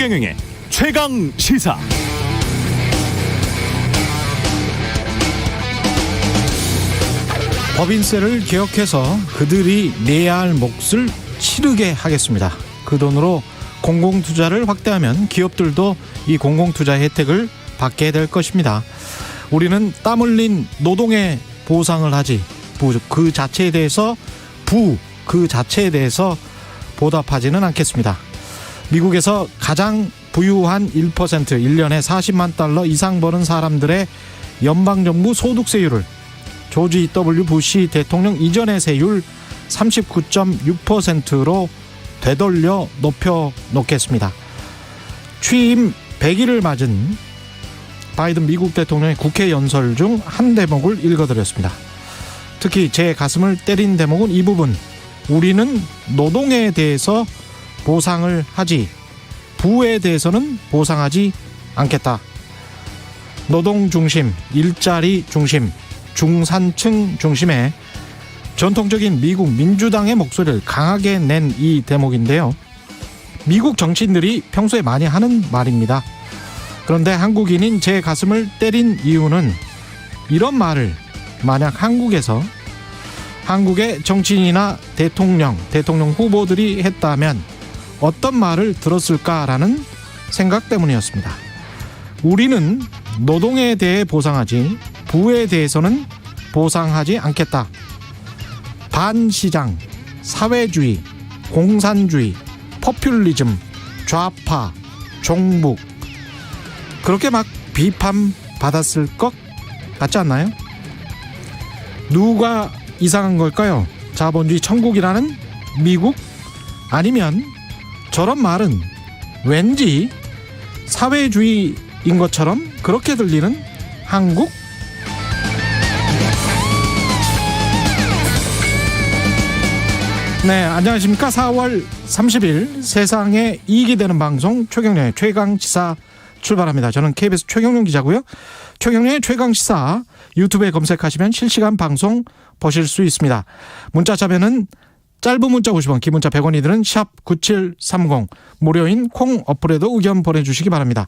최경영의 최강 시사. 법인세를 개혁해서 그들이 내야 할 몫을 치르게 하겠습니다. 그 돈으로 공공투자를 확대하면 기업들도 이 공공투자 혜택을 받게 될 것입니다. 우리는 땀 흘린 노동에 보상을 하지 그 자체에 대해서 보답하지는 않겠습니다. 미국에서 가장 부유한 1%, 1년에 40만 달러 이상 버는 사람들의 연방정부 소득세율을 조지 W. 부시 대통령 이전의 세율 39.6%로 되돌려 높여놓겠습니다. 취임 100일을 맞은 바이든 미국 대통령의 국회 연설 중 한 대목을 읽어드렸습니다. 특히 제 가슴을 때린 대목은 이 부분. 우리는 노동에 대해서 보상을 하지 부에 대해서는 보상하지 않겠다. 노동 중심, 일자리 중심, 중산층 중심의 전통적인 미국 민주당의 목소리를 강하게 낸 이 대목인데요. 미국 정치인들이 평소에 많이 하는 말입니다. 그런데 한국인인 제 가슴을 때린 이유는 이런 말을 만약 한국의 정치인이나 대통령 후보들이 했다면 어떤 말을 들었을까라는 생각 때문이었습니다. 우리는 노동에 대해 보상하지 부에 대해서는 보상하지 않겠다. 반시장, 사회주의, 공산주의, 포퓰리즘, 좌파, 종북 그렇게 막 비판받았을 것 같지 않나요? 누가 이상한 걸까요? 자본주의 천국이라는 미국? 아니면 저런 말은 왠지 사회주의인 것처럼 그렇게 들리는 한국? 네, 안녕하십니까. 4월 30일 세상에 이익이 되는 방송 최경영의 최강시사 출발합니다. 저는 KBS 최경영 기자고요. 최경영의 최강시사 유튜브에 검색하시면 실시간 방송 보실 수 있습니다. 문자 참여는 짧은 문자 50원, 긴 문자 100원이 드는 샵 9730 무료인 콩 어플에도 의견 보내주시기 바랍니다.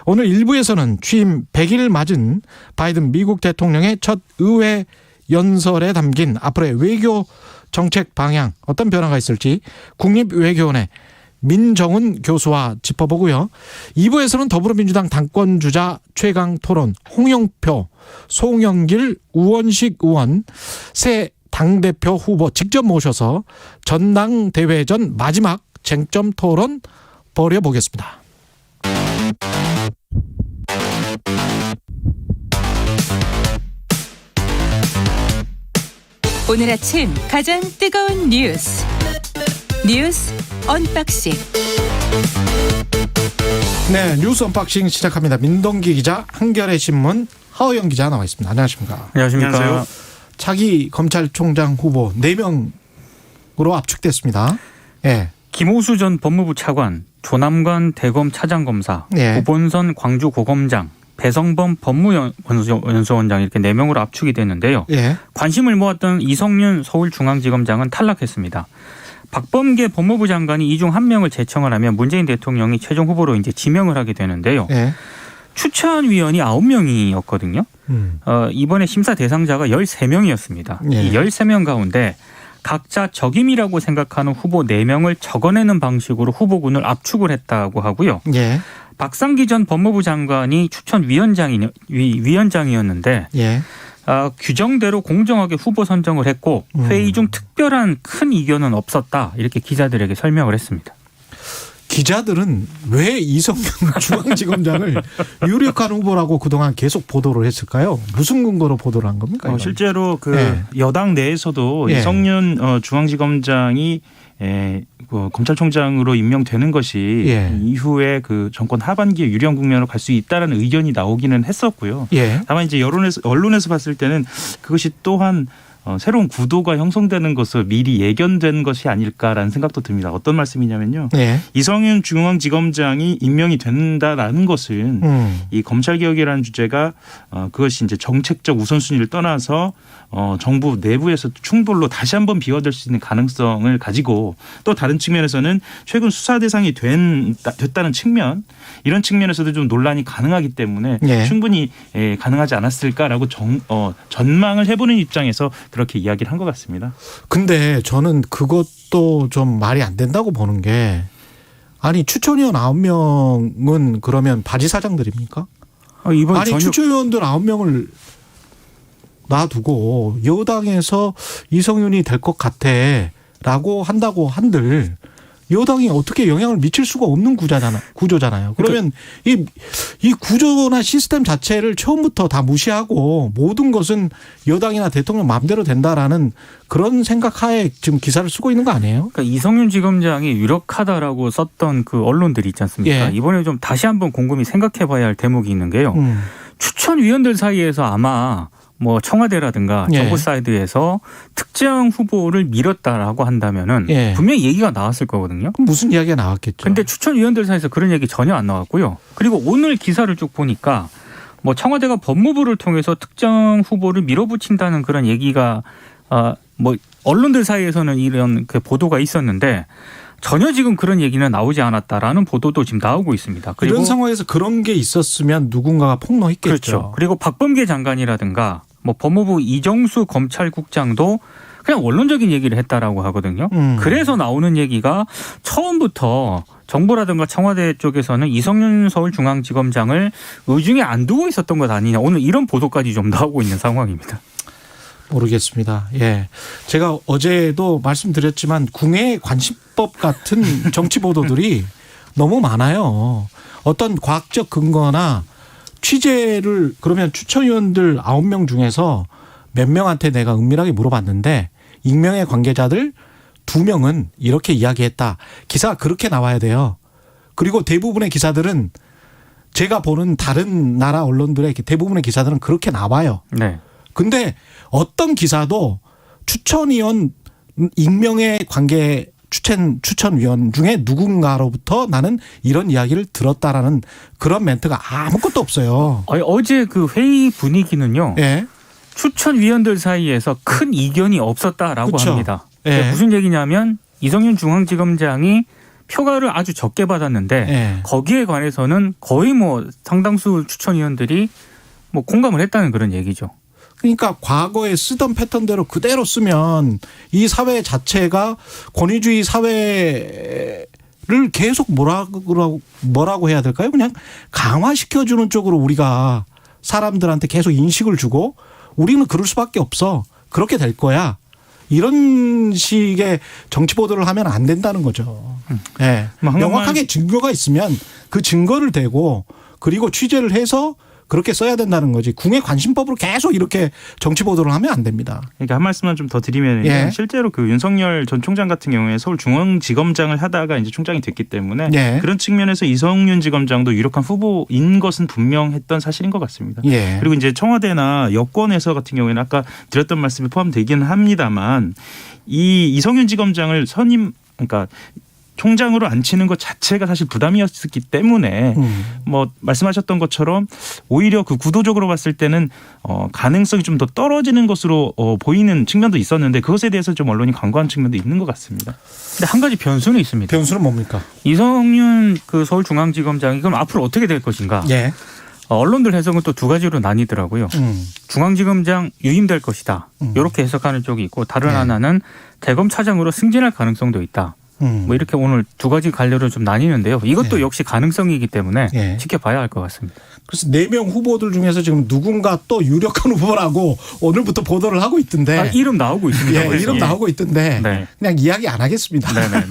오늘 1부에서는 취임 100일 맞은 바이든 미국 대통령의 첫 의회 연설에 담긴 앞으로의 외교 정책 방향 어떤 변화가 있을지 국립외교원의 민정훈 교수와 짚어보고요. 2부에서는 더불어민주당 당권주자 최강 토론 홍영표, 송영길, 우원식 의원 새 당대표 후보 직접 모셔서 전당대회 전 마지막 쟁점 토론 벌여보겠습니다. 오늘 아침 가장 뜨거운 뉴스 언박싱. 네, 뉴스 언박싱 시작합니다. 민동기 기자, 한겨레 신문 하호영 기자 나와 있습니다. 안녕하십니까? 안녕하십니까? 안녕하세요. 차기 검찰총장 후보 4명으로 압축됐습니다. 예. 김호수 전 법무부 차관, 조남관 대검 차장검사, 예. 오본선 광주고검장, 배성범 법무연수원장 이렇게 4명으로 압축이 됐는데요. 예. 관심을 모았던 이성윤 서울중앙지검장은 탈락했습니다. 박범계 법무부 장관이 이 중 한 명을 제청을 하면 문재인 대통령이 최종 후보로 이제 지명을 하게 되는데요. 예. 추천위원이 9명이었거든요. 이번에 심사 대상자가 13명이었습니다. 예. 이 13명 가운데 각자 적임이라고 생각하는 후보 4명을 적어내는 방식으로 후보군을 압축을 했다고 하고요. 예. 박상기 전 법무부 장관이 위원장이었는데 예. 규정대로 공정하게 후보 선정을 했고 회의 중 특별한 큰 이견은 없었다. 이렇게 기자들에게 설명을 했습니다. 기자들은 왜 이성윤 중앙지검장을 유력한 후보라고 그동안 계속 보도를 했을까요? 무슨 근거로 보도를 한 겁니까? 이건? 실제로 예. 여당 내에서도 예. 이성윤 중앙지검장이 검찰총장으로 임명되는 것이 예. 이후에 그 정권 하반기에 유리한 국면으로 갈 수 있다는 의견이 나오기는 했었고요. 예. 다만 이제 언론에서 봤을 때는 그것이 또한 새로운 구도가 형성되는 것을 미리 예견된 것이 아닐까라는 생각도 듭니다. 어떤 말씀이냐면요. 예. 이성윤 중앙지검장이 임명이 된다라는 것은 이 검찰개혁이라는 주제가 그것이 이제 정책적 우선순위를 떠나서 정부 내부에서 충돌로 다시 한번 비화될 수 있는 가능성을 가지고 또 다른 측면에서는 최근 수사 대상이 됐다는 측면 이런 측면에서도 좀 논란이 가능하기 때문에 예. 충분히 가능하지 않았을까라고 전망을 해보는 입장에서 그렇게 이야기를 한 것 같습니다. 근데 저는 그것도 좀 말이 안 된다고 보는 게 아니 추천위원 9명은 그러면 바지 사장들입니까? 이번 아니 저녁 추천위원들 9명을 놔두고 여당에서 이성윤이 될 것 같아라고 한다고 한들 여당이 어떻게 영향을 미칠 수가 없는 구조잖아요. 그러면 이 구조나 시스템 자체를 처음부터 다 무시하고 모든 것은 여당이나 대통령 마음대로 된다라는 그런 생각하에 지금 기사를 쓰고 있는 거 아니에요? 그러니까 이성윤 지검장이 유력하다라고 썼던 그 언론들이 있지 않습니까? 예. 이번에 좀 다시 한번 곰곰이 생각해봐야 할 대목이 있는 게요. 추천위원들 사이에서 아마 뭐 청와대라든가 예. 정부 사이드에서 특정 후보를 밀었다라고 한다면은 예. 분명히 얘기가 나왔을 거거든요. 그럼 무슨 이야기가 나왔겠죠? 근데 추천위원들 사이에서 그런 얘기 전혀 안 나왔고요. 그리고 오늘 기사를 쭉 보니까 뭐 청와대가 법무부를 통해서 특정 후보를 밀어붙인다는 그런 얘기가 뭐 언론들 사이에서는 이런 그 보도가 있었는데 전혀 지금 그런 얘기는 나오지 않았다라는 보도도 지금 나오고 있습니다. 그리고 이런 상황에서 그런 게 있었으면 누군가가 폭로했겠죠. 그렇죠. 그리고 박범계 장관이라든가 뭐 법무부 이정수 검찰국장도 그냥 원론적인 얘기를 했다라고 하거든요. 그래서 나오는 얘기가 처음부터 정부라든가 청와대 쪽에서는 이성윤 서울중앙지검장을 의중에 안 두고 있었던 것 아니냐. 오늘 이런 보도까지 좀 나오고 있는 상황입니다. 모르겠습니다. 예. 제가 어제도 말씀드렸지만 궁예 관심법 같은 정치 보도들이 너무 많아요. 어떤 과학적 근거나 취재를 그러면 추천위원들 9명 중에서 몇 명한테 내가 은밀하게 물어봤는데 익명의 관계자들 2명은 이렇게 이야기했다. 기사가 그렇게 나와야 돼요. 그리고 대부분의 기사들은 제가 보는 다른 나라 언론들의 대부분의 기사들은 그렇게 나와요. 네. 근데 어떤 기사도 추천위원 익명의 관계 추천위원 중에 누군가로부터 나는 이런 이야기를 들었다라는 그런 멘트가 아무것도 없어요. 어제 그 회의 분위기는요. 예. 추천위원들 사이에서 큰 이견이 없었다라고 그쵸. 합니다. 예. 무슨 얘기냐면 이성윤 중앙지검장이 표가를 아주 적게 받았는데 예. 거기에 관해서는 거의 뭐 상당수 추천위원들이 뭐 공감을 했다는 그런 얘기죠. 그러니까 과거에 쓰던 패턴대로 그대로 쓰면 이 사회 자체가 권위주의 사회를 계속 뭐라고 해야 될까요? 그냥 강화시켜주는 쪽으로 우리가 사람들한테 계속 인식을 주고 우리는 그럴 수밖에 없어. 그렇게 될 거야. 이런 식의 정치 보도를 하면 안 된다는 거죠. 네. 명확하게 증거가 있으면 그 증거를 대고 그리고 취재를 해서 그렇게 써야 된다는 거지. 궁예 관심법으로 계속 이렇게 정치 보도를 하면 안 됩니다. 그러니까 한 말씀만 좀 더 드리면 예. 실제로 그 윤석열 전 총장 같은 경우에 서울중앙지검장을 하다가 이제 총장이 됐기 때문에 예. 그런 측면에서 이성윤 지검장도 유력한 후보인 것은 분명했던 사실인 것 같습니다. 예. 그리고 이제 청와대나 여권에서 같은 경우에는 아까 드렸던 말씀이 포함되기는 합니다만 이 이성윤 지검장을 그러니까 총장으로 앉히는 것 자체가 사실 부담이었기 때문에 뭐 말씀하셨던 것처럼 오히려 그 구도적으로 봤을 때는 가능성이 좀 더 떨어지는 것으로 보이는 측면도 있었는데 그것에 대해서 좀 언론이 간과한 측면도 있는 것 같습니다. 근데 한 가지 변수는 있습니다. 변수는 뭡니까? 이성윤 그 서울중앙지검장이 그럼 앞으로 어떻게 될 것인가? 예. 언론들 해석은 또 두 가지로 나뉘더라고요. 중앙지검장 유임될 것이다. 이렇게 해석하는 쪽이 있고 다른 하나는 대검 차장으로 승진할 가능성도 있다. 뭐 이렇게 오늘 두 가지 갈래로 좀 나뉘는데요. 이것도 역시 가능성이기 때문에 지켜봐야 할 것 같습니다. 그래서 4명 후보들 중에서 지금 누군가 또 유력한 후보라고 오늘부터 보도를 하고 있던데. 이름 나오고 있습니다. 예, 이름 나오고 있던데 네. 그냥 이야기 안 하겠습니다. 네네네.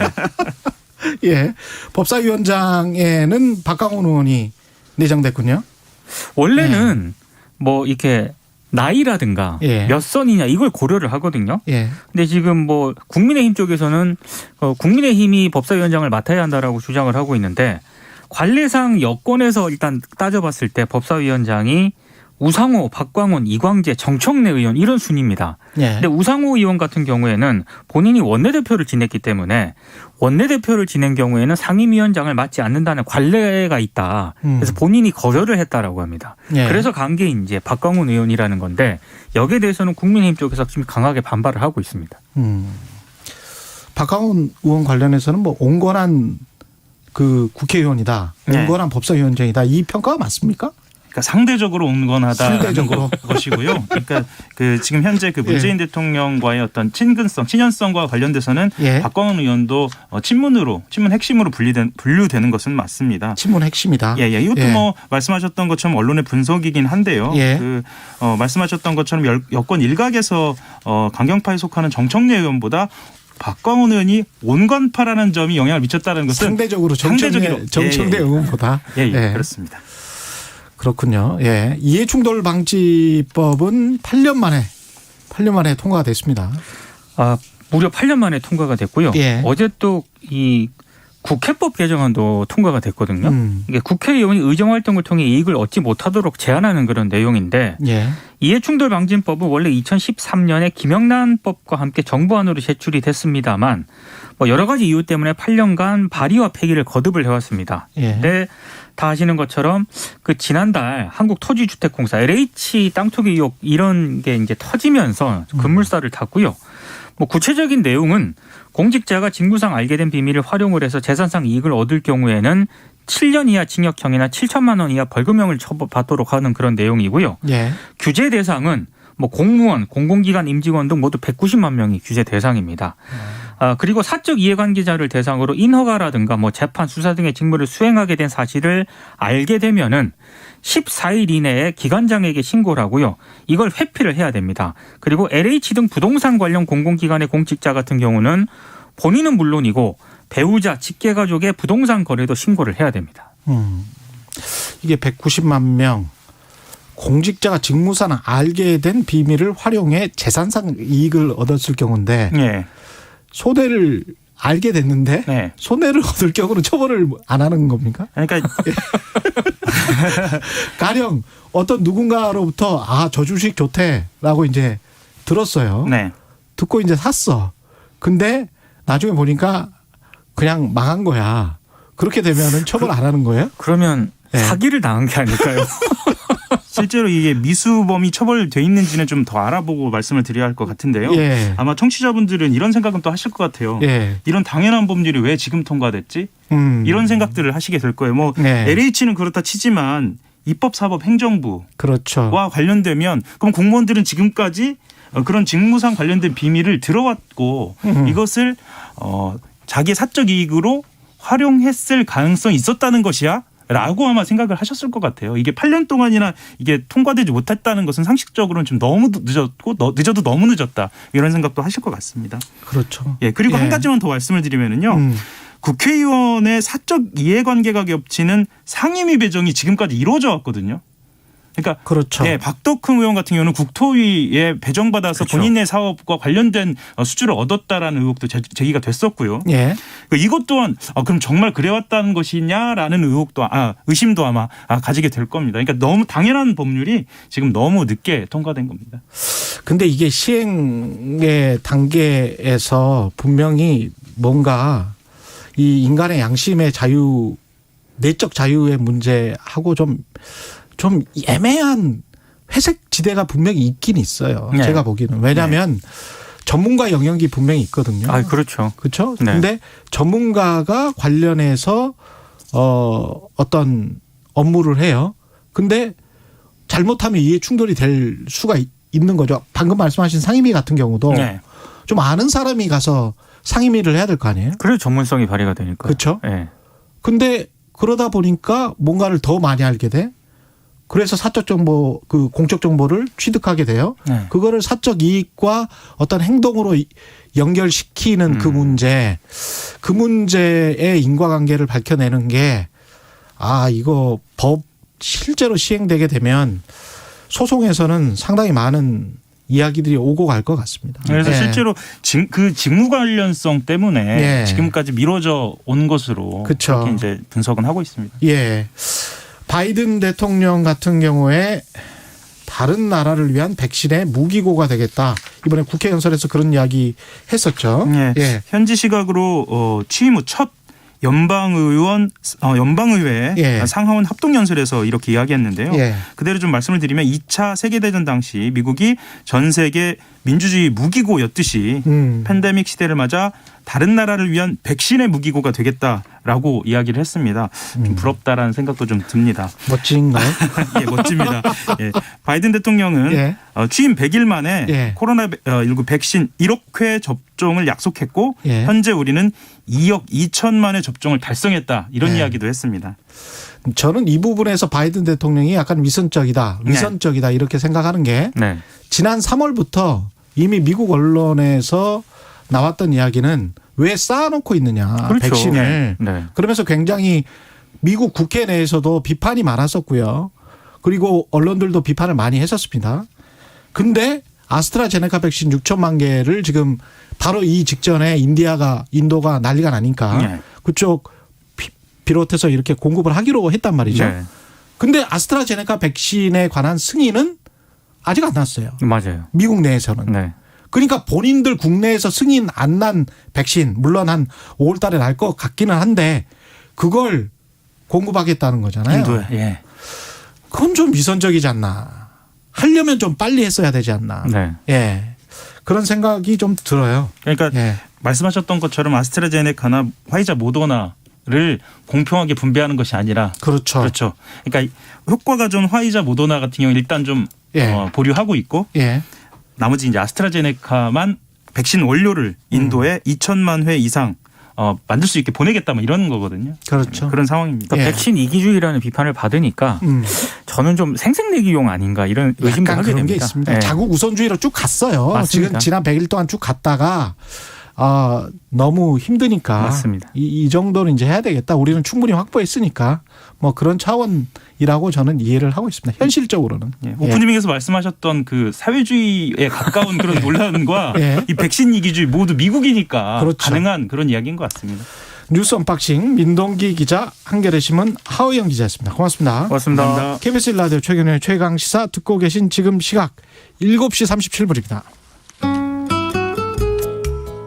예, 법사위원장에는 박강원 의원이 내정됐군요. 원래는 뭐 이렇게 나이라든가 몇 선이냐 이걸 고려를 하거든요. 예. 근데 지금 뭐 국민의힘 쪽에서는 국민의힘이 법사위원장을 맡아야 한다라고 주장을 하고 있는데 관례상 여권에서 일단 따져봤을 때 법사위원장이 우상호, 박광훈, 이광재, 정청래 의원 이런 순입니다. 예. 근데 우상호 의원 같은 경우에는 본인이 원내대표를 지냈기 때문에 원내대표를 지낸 경우에는 상임위원장을 맡지 않는다는 관례가 있다. 그래서 본인이 거절을 했다라고 합니다. 예. 그래서 간 게 이제 박광훈 의원이라는 건데 여기에 대해서는 국민의힘 쪽에서 지금 강하게 반발을 하고 있습니다. 박광훈 의원 관련해서는 뭐 온건한 그 국회의원이다. 네. 온건한 법사위원장이다. 이 평가가 맞습니까? 그러니까 상대적으로 온건하다는 상대적으로. 것이고요. 그러니까 그 지금 현재 그 문재인 대통령과의 어떤 친근성, 친연성과 관련돼서는 예. 박광훈 의원도 친문 핵심으로 분류되는 것은 맞습니다. 친문 핵심이다. 예. 이것도 예. 뭐 말씀하셨던 것처럼 언론의 분석이긴 한데요. 예. 말씀하셨던 것처럼 여권 일각에서 강경파에 속하는 정청래 의원보다 박광훈 의원이 온건파라는 점이 영향을 미쳤다는 것은 상대적으로 상대적으로. 정청래 예. 의원보다. 예, 그렇습니다. 그렇군요. 예. 이해충돌 방지법은 8년 만에 통과가 됐습니다. 무려 8년 만에 통과가 됐고요. 예. 어제 또 이 국회법 개정안도 통과가 됐거든요. 이게 국회의원이 의정활동을 통해 이익을 얻지 못하도록 제한하는 그런 내용인데 예. 이해충돌 방지법은 원래 2013년에 김영란법과 함께 정부안으로 제출이 됐습니다만 뭐 여러 가지 이유 때문에 8년간 발의와 폐기를 거듭을 해왔습니다. 예. 근데 다 아시는 것처럼 그 지난달 한국토지주택공사 LH 땅 투기 의혹 이런 게 이제 터지면서 급물살을 탔고요. 뭐 구체적인 내용은 공직자가 직무상 알게 된 비밀을 활용을 해서 재산상 이익을 얻을 경우에는 7년 이하 징역형이나 7천만 원 이하 벌금형을 처벌받도록 하는 그런 내용이고요. 예. 규제 대상은 뭐 공무원, 공공기관 임직원 등 모두 190만 명이 규제 대상입니다. 그리고 사적 이해관계자를 대상으로 인허가라든가 뭐 재판, 수사 등의 직무를 수행하게 된 사실을 알게 되면은 14일 이내에 기관장에게 신고를 하고요. 이걸 회피를 해야 됩니다. 그리고 LH 등 부동산 관련 공공기관의 공직자 같은 경우는 본인은 물론이고 배우자, 직계가족의 부동산 거래도 신고를 해야 됩니다. 이게 190만 명. 공직자가 직무상 알게 된 비밀을 활용해 재산상 이익을 얻었을 경우인데 예. 손해를 알게 됐는데 네. 손해를 얻을 경우는 처벌을 안 하는 겁니까? 그러니까 가령 어떤 누군가로부터 저 주식 좋대라고 이제 들었어요. 네. 듣고 이제 샀어. 근데 나중에 보니까 그냥 망한 거야. 그렇게 되면은 처벌 안 하는 거예요? 그러면 네. 사기를 당한 게 아닐까요? 실제로 이게 미수범이 처벌돼 있는지는 좀 더 알아보고 말씀을 드려야 할 것 같은데요. 예. 아마 청취자분들은 이런 생각은 또 하실 것 같아요. 예. 이런 당연한 법률이 왜 지금 통과됐지? 이런 생각들을 하시게 될 거예요. 뭐 네. LH는 그렇다 치지만 입법, 사법, 행정부와 그렇죠. 관련되면 그럼 공무원들은 지금까지 그런 직무상 관련된 비밀을 들어왔고 이것을 자기의 사적 이익으로 활용했을 가능성이 있었다는 것이야? 라고 아마 생각을 하셨을 것 같아요. 이게 8년 동안이나 이게 통과되지 못했다는 것은 상식적으로는 좀 너무 늦었고 늦어도 너무 늦었다. 이런 생각도 하실 것 같습니다. 그렇죠. 예, 그리고 예. 한 가지만 더 말씀을 드리면은요. 국회의원의 사적 이해관계가 겹치는 상임위 배정이 지금까지 이루어져 왔거든요. 그러니까 그렇죠. 예, 박덕흠 의원 같은 경우는 국토위에 배정받아서 그렇죠. 본인의 사업과 관련된 수주를 얻었다라는 의혹도 제기가 됐었고요. 예. 이것 또한 그럼 정말 그래왔다는 것이냐라는 의심도 아마 가지게 될 겁니다. 그러니까 너무 당연한 법률이 지금 너무 늦게 통과된 겁니다. 근데 이게 시행의 단계에서 분명히 뭔가 이 인간의 양심의 자유, 내적 자유의 문제하고 좀 애매한 회색 지대가 분명히 있긴 있어요. 네. 제가 보기에는. 왜냐하면 전문가 영역이 분명히 있거든요. 그렇죠. 그렇죠. 네. 근데 전문가가 관련해서 어떤 업무를 해요. 근데 잘못하면 이해 충돌이 될 수가 있는 거죠. 방금 말씀하신 상임위 같은 경우도 네. 좀 아는 사람이 가서 상임위를 해야 될 거 아니에요. 그래서 전문성이 발휘가 되니까. 그렇죠. 네. 근데 그러다 보니까 뭔가를 더 많이 알게 돼. 그래서 사적 정보, 그 공적 정보를 취득하게 돼요. 네. 그거를 사적 이익과 어떤 행동으로 연결시키는 그 문제의 인과관계를 밝혀내는 게 이거 법 실제로 시행되게 되면 소송에서는 상당히 많은 이야기들이 오고 갈 것 같습니다. 그래서 네. 실제로 그 직무 관련성 때문에 네. 지금까지 미뤄져 온 것으로 그쵸. 그렇게 이제 분석은 하고 있습니다. 예. 바이든 대통령 같은 경우에 다른 나라를 위한 백신의 무기고가 되겠다. 이번에 국회 연설에서 그런 이야기 했었죠. 예. 예. 현지 시각으로 취임 후 첫 연방의회 예. 상하원 합동연설에서 이렇게 이야기했는데요. 예. 그대로 좀 말씀을 드리면 2차 세계대전 당시 미국이 전 세계 민주주의 무기고였듯이 팬데믹 시대를 맞아 다른 나라를 위한 백신의 무기고가 되겠다라고 이야기를 했습니다. 좀 부럽다라는 생각도 좀 듭니다. 멋진가요? 예, 멋집니다. 예. 바이든 대통령은 예. 취임 100일 만에 예. 코로나19 백신 1억 회 접종을 약속했고 예. 현재 우리는 2억 2천만의 접종을 달성했다. 이런 예. 이야기도 했습니다. 저는 이 부분에서 바이든 대통령이 약간 위선적이다 이렇게 생각하는 게 네. 지난 3월부터 이미 미국 언론에서 나왔던 이야기는 왜 쌓아놓고 있느냐 그렇죠. 백신을. 네. 그러면서 굉장히 미국 국회 내에서도 비판이 많았었고요. 그리고 언론들도 비판을 많이 했었습니다. 근데 아스트라제네카 백신 6천만 개를 지금 바로 이 직전에 인도가 난리가 나니까 네. 그쪽 비롯해서 이렇게 공급을 하기로 했단 말이죠. 네. 근데 아스트라제네카 백신에 관한 승인은 아직 안 났어요. 맞아요. 미국 내에서는. 네. 그러니까 본인들 국내에서 승인 안 난 백신 물론 한 5월 달에 날 것 같기는 한데 그걸 공급하겠다는 거잖아요. 인도에. 예. 그건 좀 위선적이지 않나. 하려면 좀 빨리 했어야 되지 않나. 네. 예. 그런 생각이 좀 들어요. 그러니까 예. 말씀하셨던 것처럼 아스트라제네카나 화이자 모더나를 공평하게 분배하는 것이 아니라 그렇죠. 그렇죠. 그러니까 효과가 좋은 화이자 모더나 같은 경우 일단 좀 예. 보류하고 있고 예. 나머지 이제 아스트라제네카만 백신 원료를 인도에 2천만 회 이상 만들 수 있게 보내겠다 뭐 이런 거거든요. 그렇죠. 그런 상황입니다. 예. 백신 이기주의라는 비판을 받으니까 저는 좀 생색내기용 아닌가 이런 의심도 약간 하게 그런 됩니다. 게 있습니다. 네. 자국 우선주의로 쭉 갔어요. 맞습니다. 지금 지난 100일 동안 쭉 갔다가 너무 힘드니까 맞습니다. 이 정도는 이제 해야 되겠다. 우리는 충분히 확보했으니까 뭐 그런 차원이라고 저는 이해를 하고 있습니다. 현실적으로는. 예. 오프닝에서 말씀하셨던 그 사회주의에 가까운 그런 논란과 예. 이 백신 이기주의 모두 미국이니까 그렇죠. 가능한 그런 이야기인 것 같습니다. 뉴스 언박싱 민동기 기자, 한겨레 신문 하우영 기자였습니다. 고맙습니다. 고맙습니다. KBS 1라디오 최경영의 최강시사 듣고 계신 지금 시각 7시 37분입니다.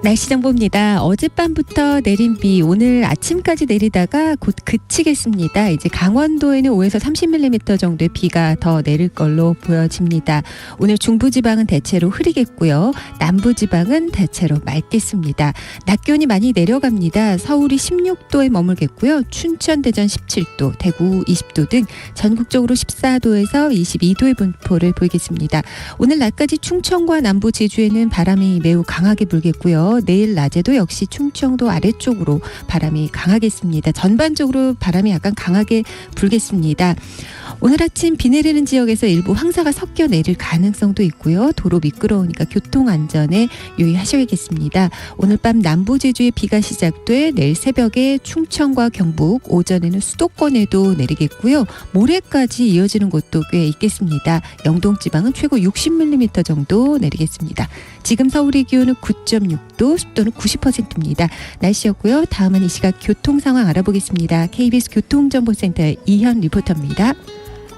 날씨 정보입니다. 어젯밤부터 내린 비 오늘 아침까지 내리다가 곧 그치겠습니다. 이제 강원도에는 5에서 30mm 정도의 비가 더 내릴 걸로 보여집니다. 오늘 중부지방은 대체로 흐리겠고요. 남부지방은 대체로 맑겠습니다. 낮 기온이 많이 내려갑니다. 서울이 16도에 머물겠고요. 춘천, 대전 17도, 대구 20도 등 전국적으로 14도에서 22도의 분포를 보이겠습니다. 오늘 낮까지 충청과 남부 제주에는 바람이 매우 강하게 불겠고요. 내일 낮에도 역시 충청도 아래쪽으로 바람이 강하겠습니다. 전반적으로 바람이 약간 강하게 불겠습니다. 오늘 아침 비 내리는 지역에서 일부 황사가 섞여 내릴 가능성도 있고요. 도로 미끄러우니까 교통안전에 유의하셔야겠습니다. 오늘 밤 남부 제주에 비가 시작돼 내일 새벽에 충청과 경북, 오전에는 수도권에도 내리겠고요. 모레까지 이어지는 곳도 꽤 있겠습니다. 영동지방은 최고 60mm 정도 내리겠습니다. 지금 서울의 기온은 9.6도, 습도는 90%입니다. 날씨였고요. 다음은 이 시각 교통 상황 알아보겠습니다. KBS 교통정보센터의 이현 리포터입니다.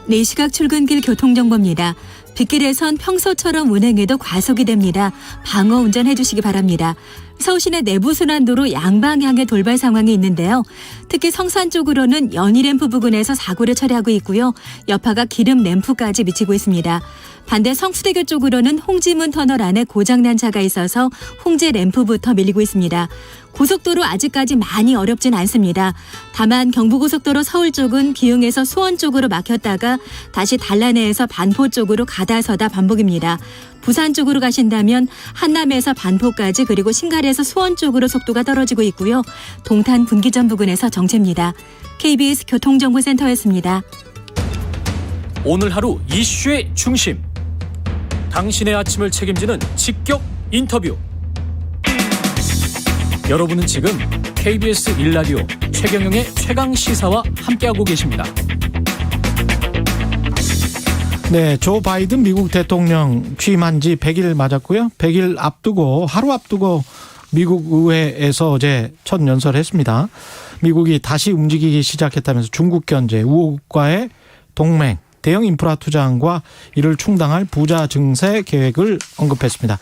네, 이 시각 출근길 교통정보입니다. 빗길에선 평소처럼 운행해도 과속이 됩니다. 방어 운전해 주시기 바랍니다. 서울시내 내부순환도로 양방향의 돌발 상황이 있는데요. 특히 성산 쪽으로는 연희램프 부근에서 사고를 처리하고 있고요. 여파가 기름 램프까지 미치고 있습니다. 반대 성수대교 쪽으로는 홍지문 터널 안에 고장난 차가 있어서 홍제 램프부터 밀리고 있습니다. 고속도로 아직까지 많이 어렵진 않습니다. 다만 경부고속도로 서울 쪽은 기흥에서 수원 쪽으로 막혔다가 다시 단란해에서 반포 쪽으로 가다서다 반복입니다. 부산 쪽으로 가신다면 한남에서 반포까지 그리고 신갈에서 수원 쪽으로 속도가 떨어지고 있고요. 동탄 분기점 부근에서 정체입니다. KBS 교통정보센터였습니다. 오늘 하루 이슈의 중심. 당신의 아침을 책임지는 직격 인터뷰. 여러분은 지금 KBS 1라디오 최경영의 최강시사와 함께하고 계십니다. 네, 조 바이든 미국 대통령 취임한 지 100일 맞았고요. 100일 앞두고 하루 앞두고 미국 의회에서 어제 첫 연설했습니다. 미국이 다시 움직이기 시작했다면서 중국 견제, 우호국가의 동맹 대형 인프라 투자안과 이를 충당할 부자 증세 계획을 언급했습니다.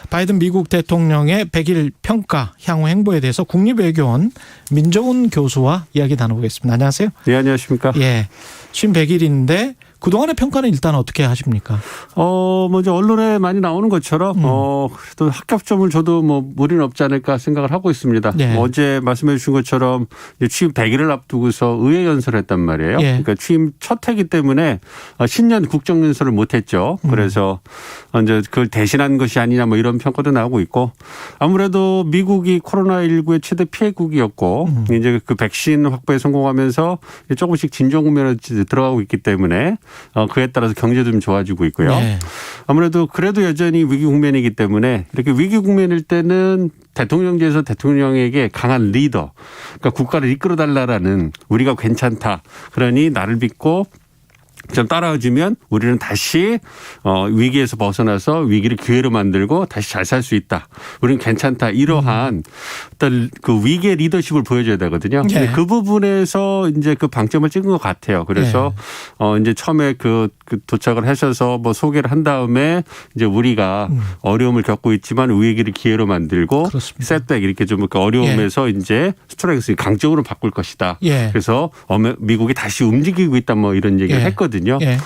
바이든 미국 대통령의 100일 평가 향후 행보에 대해서 국립외교원 민정훈 교수와 이야기 나눠보겠습니다. 안녕하세요. 네, 안녕하십니까. 예, 100일인데 그동안의 평가는 일단 어떻게 하십니까? 먼저 언론에 많이 나오는 것처럼, 그래도 합격점을 줘도 뭐 무리는 없지 않을까 생각을 하고 있습니다. 네. 어제 말씀해 주신 것처럼 취임 100일을 앞두고서 의회 연설을 했단 말이에요. 예. 그러니까 취임 첫 해기 때문에 신년 국정연설을 못 했죠. 그래서 이제 그걸 대신한 것이 아니냐 뭐 이런 평가도 나오고 있고 아무래도 미국이 코로나19의 최대 피해국이었고 이제 그 백신 확보에 성공하면서 조금씩 진정 국면에 들어가고 있기 때문에 그에 따라서 경제도 좀 좋아지고 있고요. 네. 아무래도 그래도 여전히 위기 국면이기 때문에 이렇게 위기 국면일 때는 대통령제에서 대통령에게 강한 리더, 그러니까 국가를 이끌어달라라는 우리가 괜찮다. 그러니 나를 믿고 좀 따라와주면 우리는 다시 위기에서 벗어나서 위기를 기회로 만들고 다시 잘 살 수 있다. 우리는 괜찮다. 이러한 어떤 그 위기의 리더십을 보여줘야 되거든요. 네. 그 부분에서 이제 그 방점을 찍은 것 같아요. 그래서 이제 처음에 그 도착을 하셔서 뭐 소개를 한 다음에 이제 우리가 어려움을 겪고 있지만 위기를 기회로 만들고 그렇습니다. 셋백 이렇게 좀 어려움에서 이제 스트라이크 강적으로 바꿀 것이다. 예. 그래서 미국이 다시 움직이고 있다 뭐 이런 얘기를 예. 했거든요. 예.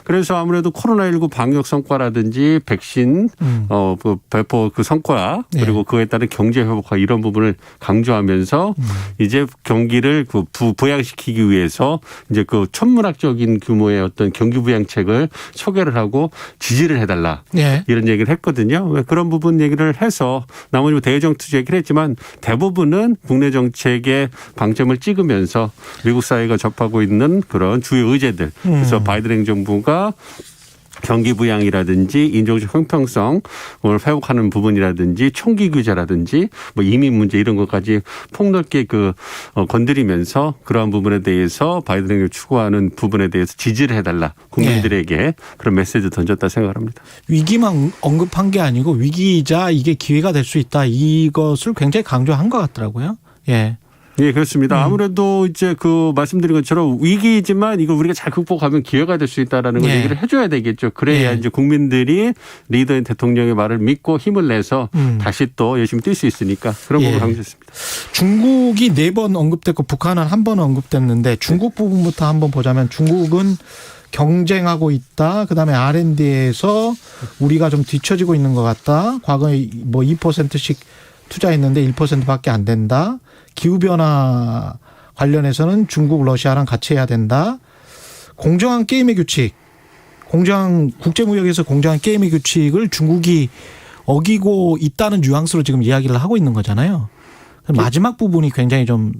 그래서 아무래도 코로나19 방역 성과라든지 백신 그 배포 그 성과 그리고 그에 따른 경제 회복화 이런 부분을 강조하면서 이제 경기를 그 부양시키기 위해서 이제 그 천문학적인 규모의 어떤 경기 부양책을 소개를 하고 지지를 해달라 예. 이런 얘기를 했거든요. 그런 부분 얘기를 해서 나머지 뭐 대외정 투자 얘기를 했지만 대부분은 국내 정책에 방점을 찍으면서 미국 사회가 접하고 있는 그런 주요 의제들 그래서 바이든 행정부가 경기 부양이라든지 인종적 형평성을 회복하는 부분이라든지 총기 규제라든지 뭐 이민 문제 이런 것까지 폭넓게 건드리면서 그러한 부분에 대해서 바이든 행정부가 추구하는 부분에 대해서 지지를 해달라 국민들에게 그런 메시지를 던졌다 생각합니다. 위기만 언급한 게 아니고 위기이자 이게 기회가 될 수 있다. 이것을 굉장히 강조한 것 같더라고요. 예. 예, 그렇습니다. 아무래도 이제 그 말씀드린 것처럼 위기이지만 이걸 우리가 잘 극복하면 기회가 될 수 있다라는 걸 예. 얘기를 해줘야 되겠죠. 그래야 예. 이제 국민들이 리더인 대통령의 말을 믿고 힘을 내서 다시 또 열심히 뛸 수 있으니까 그런 부분을 강조했습니다. 중국이 4번 언급됐고 북한은 1번 언급됐는데 중국 부분부터 한번 보자면 중국은 경쟁하고 있다. 그다음에 R&D에서 우리가 좀 뒤처지고 있는 것 같다. 과거에 뭐 2%씩 투자했는데 1%밖에 안 된다. 기후변화 관련해서는 중국, 러시아랑 같이 해야 된다. 공정한 게임의 규칙, 국제무역에서 공정한 게임의 규칙을 중국이 어기고 있다는 뉘앙스로 지금 이야기를 하고 있는 거잖아요. 마지막 부분이 굉장히 좀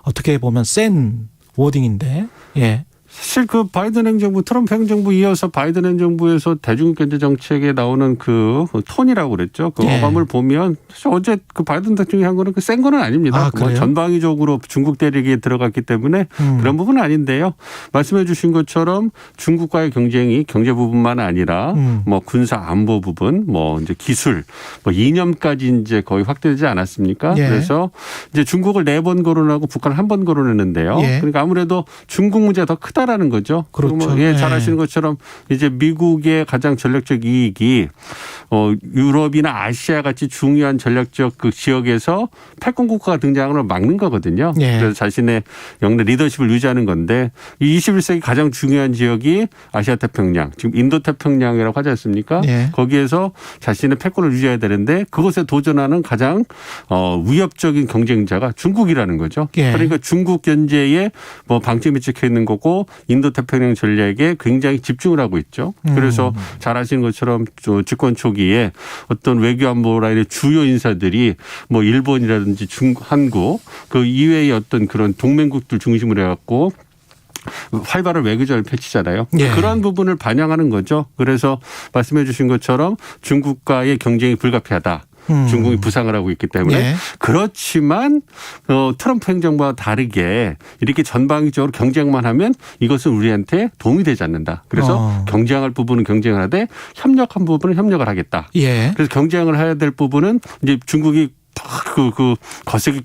어떻게 보면 센 워딩인데, 예. 사실 그 바이든 행정부, 트럼프 행정부 이어서 바이든 행정부에서 대중국 경제 정책에 나오는 그 톤이라고 그랬죠. 그 예. 어감을 보면 사실 어제 그 바이든 대통령이 한 거는 그 센 거는 아닙니다. 아, 그래요? 전방위적으로 중국 대륙에 들어갔기 때문에 그런 부분은 아닌데요. 말씀해 주신 것처럼 중국과의 경쟁이 경제 부분만 아니라 뭐 군사 안보 부분, 뭐 이제 기술, 뭐 이념까지 이제 거의 확대되지 않았습니까? 예. 그래서 이제 중국을 4번 거론하고 북한을 1번 거론했는데요. 예. 그러니까 아무래도 중국 문제가 더 크다라는 거죠. 그렇죠. 뭐 잘 아시는 것처럼 이제 미국의 가장 전략적 이익이 유럽이나 아시아 같이 중요한 전략적 그 지역에서 패권 국가가 등장하는 걸 막는 거거든요. 예. 그래서 자신의 영내 리더십을 유지하는 건데 이 21세기 가장 중요한 지역이 아시아 태평양, 지금 인도 태평양이라고 하지 않습니까? 예. 거기에서 자신의 패권을 유지해야 되는데 그것에 도전하는 가장 위협적인 경쟁자가 중국이라는 거죠. 예. 그러니까 중국 견제에 뭐 방점이 찍혀 있는 거고 인도 태평양 전략에 굉장히 집중을 하고 있죠. 그래서 잘 아시는 것처럼 집권 초기에 어떤 외교안보 라인의 주요 인사들이 뭐 일본이라든지 한국 그 이외의 어떤 그런 동맹국들 중심으로 해갖고 활발한 외교전을 펼치잖아요. 예. 그런 부분을 반영하는 거죠. 그래서 말씀해 주신 것처럼 중국과의 경쟁이 불가피하다. 중국이 부상을 하고 있기 때문에 예. 그렇지만 트럼프 행정부와 다르게 이렇게 전방위적으로 경쟁만 하면 이것은 우리한테 도움이 되지 않는다. 그래서 경쟁할 부분은 경쟁을 하되 협력한 부분은 협력을 하겠다. 예. 그래서 경쟁을 해야 될 부분은 이제 중국이 그 거세게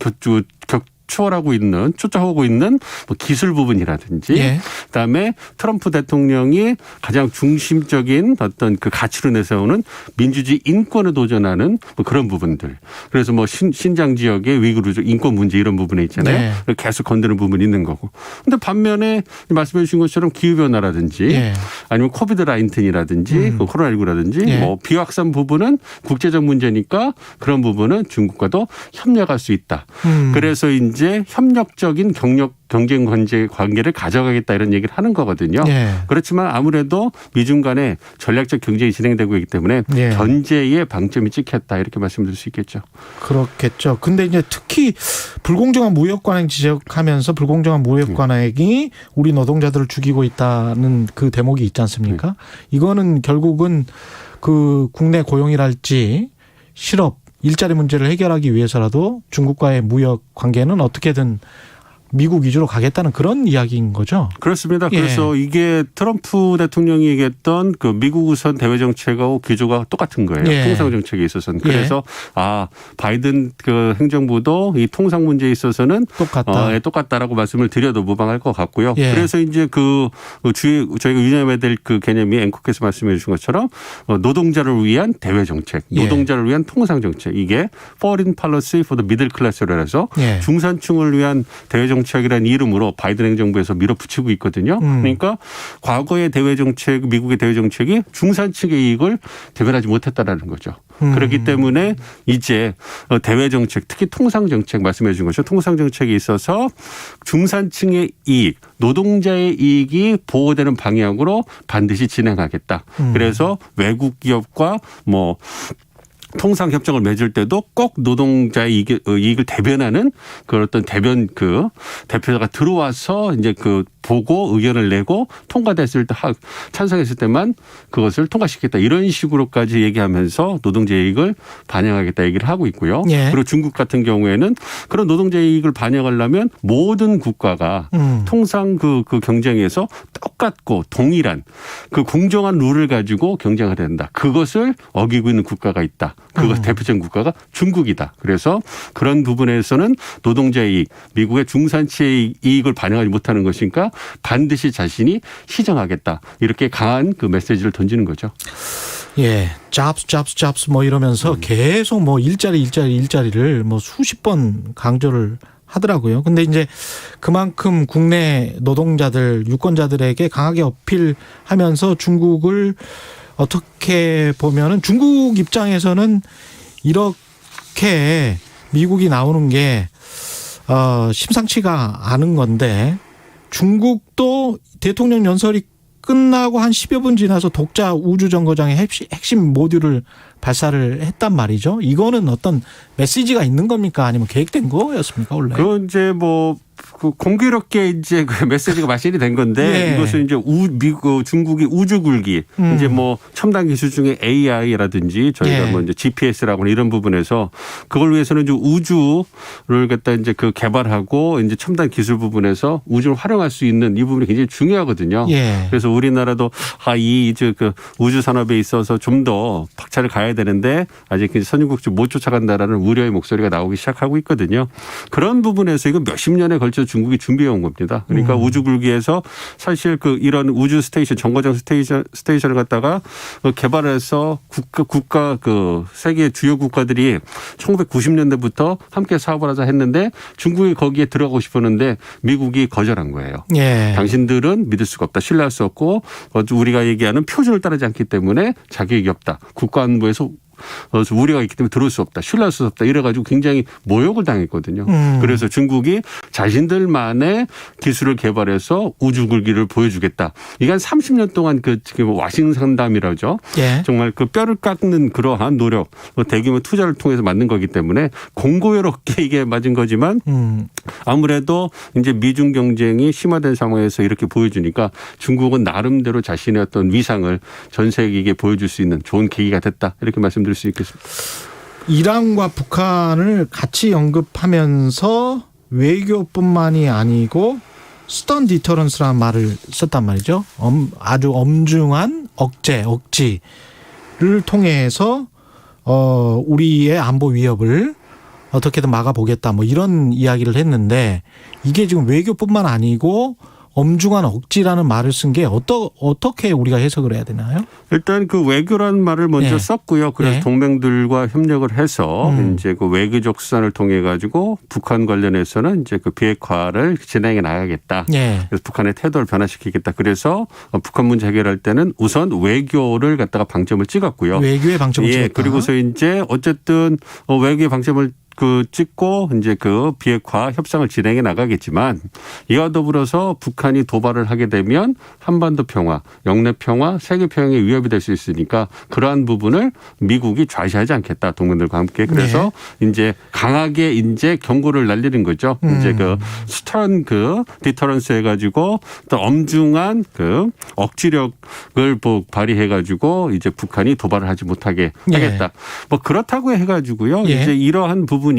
추월하고 있는 뭐 기술 부분이라든지 예. 그다음에 트럼프 대통령이 가장 중심적인 어떤 그 가치로 내세우는 민주주의 인권에 도전하는 뭐 그런 부분들. 그래서 뭐 신장 지역의 위구르족 인권 문제 이런 부분에 있잖아요. 네. 계속 건드는 부분이 있는 거고. 근데 반면에 말씀해 주신 것처럼 기후변화라든지 예. 아니면 코비드 19이라든지 코로나19라든지 예. 뭐 비확산 부분은 국제적 문제니까 그런 부분은 중국과도 협력할 수 있다. 그래서 이제 협력적인 경쟁 관계를 가져가겠다 이런 얘기를 하는 거거든요. 예. 그렇지만 아무래도 미중 간에 전략적 경쟁이 진행되고 있기 때문에 예. 견제의 방점이 찍혔다 이렇게 말씀드릴 수 있겠죠. 그렇겠죠. 근데 이제 특히 불공정한 무역 관행 지적하면서 불공정한 무역 관행이 우리 노동자들을 죽이고 있다는 그 대목이 있지 않습니까? 이거는 결국은 그 국내 고용이랄지 실업, 일자리 문제를 해결하기 위해서라도 중국과의 무역 관계는 어떻게든 미국 위주로 가겠다는 그런 이야기인 거죠. 그렇습니다. 예. 그래서 이게 트럼프 대통령이 얘기했던 그 미국 우선 대외 정책하고 기조가 똑같은 거예요. 예. 통상 정책에 있어서는. 그래서 바이든 그 행정부도 이 통상 문제에 있어서는 똑같다. 똑같다라고 말씀을 드려도 무방할 것 같고요. 예. 그래서 이제 그 저희가 유념해야 될 그 개념이 앵커께서 말씀해 주신 것처럼 노동자를 위한 대외 정책, 노동자를 위한 통상 정책 이게 Foreign Policy for the Middle Class로 해서 예. 중산층을 위한 대외 정책이라는 이름으로 바이든 행정부에서 밀어붙이고 있거든요. 그러니까 과거의 대외 정책, 미국의 대외 정책이 중산층의 이익을 대변하지 못했다라는 거죠. 그렇기 때문에 이제 대외 정책, 특히 통상 정책 말씀해 주신 것처럼 통상 정책에 있어서 중산층의 이익, 노동자의 이익이 보호되는 방향으로 반드시 진행하겠다. 그래서 외국 기업과 뭐 통상 협정을 맺을 때도 꼭 노동자의 이익을 대변하는 그런 어떤 대표자가 들어와서 이제 그 보고 의견을 내고 통과됐을 때 찬성했을 때만 그것을 통과시키겠다 이런 식으로까지 얘기하면서 노동자의 이익을 반영하겠다 얘기를 하고 있고요. 예. 그리고 중국 같은 경우에는 그런 노동자의 이익을 반영하려면 모든 국가가 통상 그 경쟁에서 똑같고 동일한 그 공정한 룰을 가지고 경쟁을 해야 된다. 그것을 어기고 있는 국가가 있다. 그것 대표적인 국가가 중국이다. 그래서 그런 부분에서는 노동자의 이익, 미국의 중산층의 이익을 반영하지 못하는 것이니까 반드시 자신이 시정하겠다. 이렇게 강한 그 메시지를 던지는 거죠. 예. 잡스 뭐 이러면서 계속 뭐 일자리를 뭐 수십 번 강조를 하더라고요. 근데 이제 그만큼 국내 노동자들, 유권자들에게 강하게 어필하면서 중국을 어떻게 보면은 중국 입장에서는 이렇게 미국이 나오는 게 심상치가 않은 건데 중국도 대통령 연설이 끝나고 한 10여 분 지나서 독자 우주정거장의 핵심 모듈을 발사를 했단 말이죠. 이거는 어떤 메시지가 있는 겁니까? 아니면 계획된 거였습니까, 원래? 그건 이제 뭐 공교롭게 이제 그 메시지가 마련이 된 건데 예. 이것은 이제 중국이 우주 굴기 이제 뭐 첨단 기술 중에 AI라든지 저희가 예. 뭐 이제 GPS라고 이런 부분에서 그걸 위해서는 이제 우주를 갖다 이제 그 개발하고 이제 첨단 기술 부분에서 우주를 활용할 수 있는 이 부분이 굉장히 중요하거든요. 예. 그래서 우리나라도 이제 그 우주 산업에 있어서 좀 더 박차를 가야 되는데 아직 선진국들 못 쫓아간다라는 우려의 목소리가 나오기 시작하고 있거든요. 그런 부분에서 이거 몇십 년에 걸쳐 중국이 준비해 온 겁니다. 그러니까 우주 굴기에서 사실 그 이런 우주 스테이션, 정거장 스테이션을 갖다가 개발해서 국가 그 세계 주요 국가들이 1990년대부터 함께 사업을 하자 했는데 중국이 거기에 들어가고 싶었는데 미국이 거절한 거예요. 예. 당신들은 믿을 수가 없다. 신뢰할 수 없고 우리가 얘기하는 표준을 따르지 않기 때문에 자격이 없다. 국가안보에서 우려가 있기 때문에 들어올 수 없다. 신뢰할 수 없다. 이래가지고 굉장히 모욕을 당했거든요. 그래서 중국이 자신들만의 기술을 개발해서 우주 굴기를 보여주겠다. 이게 한 30년 동안 그 와싱상담이라죠. 예. 정말 그 뼈를 깎는 그러한 노력, 대규모 투자를 통해서 만든 거기 때문에 공고롭게 이게 맞은 거지만 아무래도 이제 미중 경쟁이 심화된 상황에서 이렇게 보여주니까 중국은 나름대로 자신의 어떤 위상을 전 세계에게 보여줄 수 있는 좋은 계기가 됐다. 이렇게 말씀드릴 수 있겠습니다. 이란과 북한을 같이 언급하면서 외교뿐만이 아니고 스턴 디터런스라는 말을 썼단 말이죠. 아주 엄중한 억지를 통해서 우리의 안보 위협을 어떻게든 막아보겠다 뭐 이런 이야기를 했는데 이게 지금 외교뿐만 아니고 엄중한 억지라는 말을 쓴 게 어떻게 우리가 해석을 해야 되나요? 일단 그 외교라는 말을 먼저 네. 썼고요. 그래서 네. 동맹들과 협력을 해서 이제 그 외교적 수단을 통해 가지고 북한 관련해서는 이제 그 비핵화를 진행해 나가겠다. 네. 그래서 북한의 태도를 변화시키겠다. 그래서 북한 문제 해결할 때는 우선 외교를 갖다가 방점을 찍었고요. 외교의 방점을 예, 찍었다. 그리고서 이제 어쨌든 외교의 방점을 찍고 이제 그 비핵화 협상을 진행해 나가겠지만 이와 더불어서 북한이 도발을 하게 되면 한반도 평화, 영내 평화, 세계 평화에 위협이 될 수 있으니까 그러한 부분을 미국이 좌시하지 않겠다. 동맹들과 함께. 그래서 이제 강하게 이제 경고를 날리는 거죠. 이제 그 스턴 디터런스 해가지고 또 엄중한 억지력을 발휘해 가지고 이제 북한이 도발을 하지 못하게 하겠다. 뭐 그렇다고 해가지고요. 이제 이러한 부분이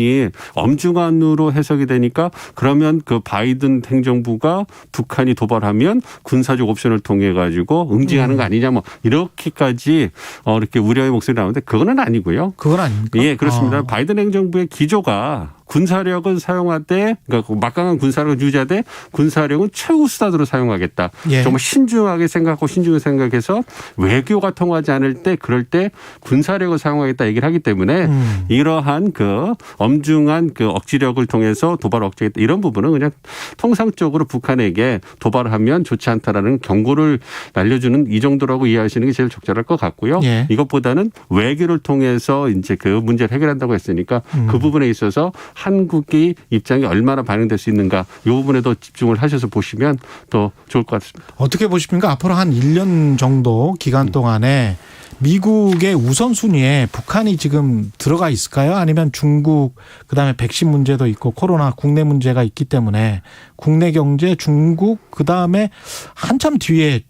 엄중한으로 해석이 되니까 그러면 그 바이든 행정부가 북한이 도발하면 군사적 옵션을 통해 가지고 응징하는 거 아니냐 뭐 이렇게까지 이렇게 우려의 목소리 나오는데 그거는 아니고요. 그건 아닙니까? 예, 그렇습니다. 바이든 행정부의 기조가 군사력은 사용하되 그러니까 막강한 군사력을 유지하되 군사력은 최후 수단으로 사용하겠다. 예. 정말 신중하게 생각하고 신중하게 생각해서 외교가 통하지 않을 때 그럴 때 군사력을 사용하겠다 얘기를 하기 때문에 이러한 그 엄중한 그 억지력을 통해서 도발을 억제하겠다 이런 부분은 그냥 통상적으로 북한에게 도발을 하면 좋지 않다라는 경고를 날려주는 이 정도라고 이해하시는 게 제일 적절할 것 같고요. 예. 이것보다는 외교를 통해서 이제 그 문제를 해결한다고 했으니까 그 부분에 있어서 한국의 입장이 얼마나 반영될 수 있는가 이 부분에도 집중을 하셔서 보시면 더 좋을 것 같습니다. 어떻게 보십니까? 앞으로 한 1년 정도 기간 동안에 미국의 우선순위에 북한이 지금 들어가 있을까요? 아니면 중국 그다음에 백신 문제도 있고 코로나 국내 문제가 있기 때문에 국내 경제 중국 그다음에 한참 뒤에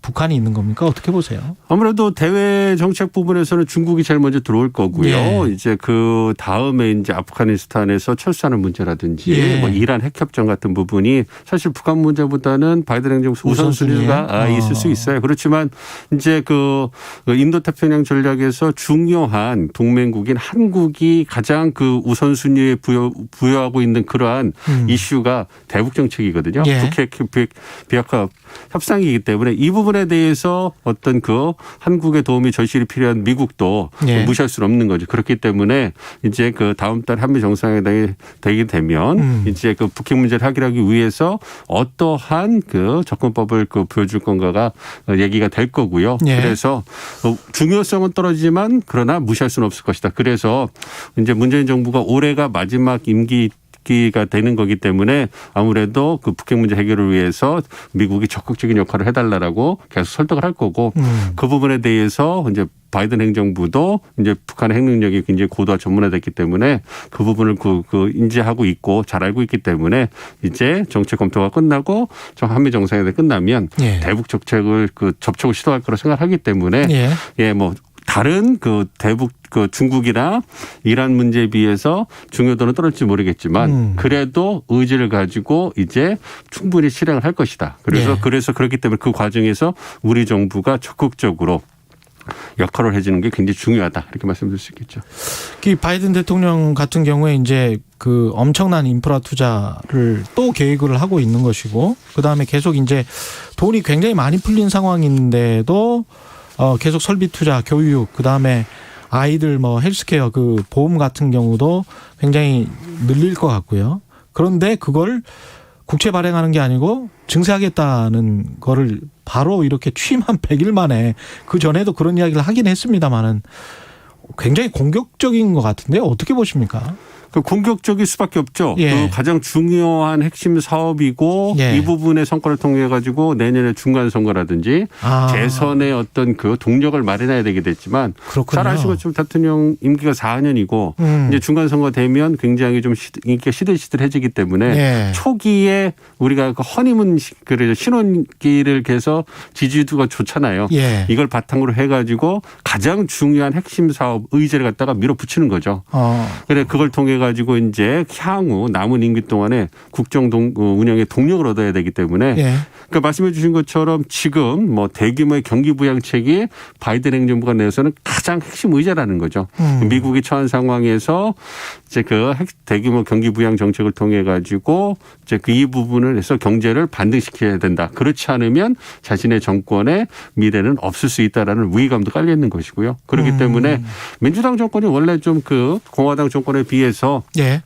북한이 있는 겁니까? 어떻게 보세요? 아무래도 대외 정책 부분에서는 중국이 제일 먼저 들어올 거고요. 예. 이제 그 다음에 이제 아프가니스탄에서 철수하는 문제라든지 예. 뭐 이란 핵협정 같은 부분이 사실 북한 문제보다는 바이든 행정부 우선순위가 있을 수 있어요. 그렇지만 이제 그 인도 태평양 전략에서 중요한 동맹국인 한국이 가장 그 우선순위에 부여하고 있는 그러한 이슈가 대북 정책이거든요. 예. 북핵 비핵화 협상이기 때문에 이 부분에 대해서 어떤 그 한국의 도움이 절실히 필요한 미국도 예. 무시할 수는 없는 거죠. 그렇기 때문에 이제 그 다음 달 한미 정상회담이 되게 되면 이제 그 북핵 문제를 해결하기 위해서 어떠한 그 접근법을 보여줄 건가가 얘기가 될 거고요. 예. 그래서 중요성은 떨어지지만 그러나 무시할 수는 없을 것이다. 그래서 이제 문재인 정부가 올해가 마지막 임기가 되는 거기 때문에 아무래도 그 북핵 문제 해결을 위해서 미국이 적극적인 역할을 해달라고 계속 설득을 할 거고 그 부분에 대해서 이제 바이든 행정부도 이제 북한의 핵 능력이 굉장히 고도화 전문화됐기 때문에 그 부분을 인지하고 있고 잘 알고 있기 때문에 이제 정책 검토가 끝나고 한미 정상회담이 끝나면 예. 대북 정책을 접촉을 시도할 거라 생각하기 때문에 뭐 다른 대북 중국이나 이란 문제에 비해서 중요도는 떨어질지 모르겠지만 그래도 의지를 가지고 이제 충분히 실행을 할 것이다. 그래서 그렇기 때문에 그 과정에서 우리 정부가 적극적으로 역할을 해주는 게 굉장히 중요하다. 이렇게 말씀드릴 수 있겠죠. 그 바이든 대통령 같은 경우에 이제 그 엄청난 인프라 투자를 또 계획을 하고 있는 것이고 그다음에 계속 이제 돈이 굉장히 많이 풀린 상황인데도 계속 설비 투자, 교육, 그다음에 아이들 뭐 헬스케어 그 보험 같은 경우도 굉장히 늘릴 것 같고요. 그런데 그걸 국채 발행하는 게 아니고 증세하겠다는 거를 바로 이렇게 취임한 100일 만에 그 전에도 그런 이야기를 하긴 했습니다만은 굉장히 공격적인 것 같은데 어떻게 보십니까? 공격적일 수밖에 없죠. 예. 가장 중요한 핵심 사업이고 예. 이 부분의 성과를 통해 가지고 내년에 중간 선거라든지 대선의 어떤 그 동력을 마련해야 되게 됐지만 그렇군요. 잘 아시고 지금 대통령 임기가 4년이고 이제 중간 선거 되면 굉장히 좀 인기가 시들시들해지기 때문에 예. 초기에 우리가 그 허니문 신혼기를 계속 지지도가 좋잖아요. 예. 이걸 바탕으로 해가지고 가장 중요한 핵심 사업 의제를 갖다가 밀어붙이는 거죠. 그래 그걸 통해 가지고 이제 향후 남은 임기 동안에 국정 운영의 동력을 얻어야 되기 때문에 예. 그러니까 말씀해 주신 것처럼 지금 뭐 대규모의 경기 부양책이 바이든 행정부가 내서는 가장 핵심 의제라는 거죠. 미국이 처한 상황에서 이제 그 대규모 경기 부양 정책을 통해 가지고 이제 그 이 부분을 해서 경제를 반등시켜야 된다. 그렇지 않으면 자신의 정권의 미래는 없을 수 있다라는 위기감도 깔려 있는 것이고요. 그렇기 때문에 민주당 정권이 원래 좀 그 공화당 정권에 비해서 예.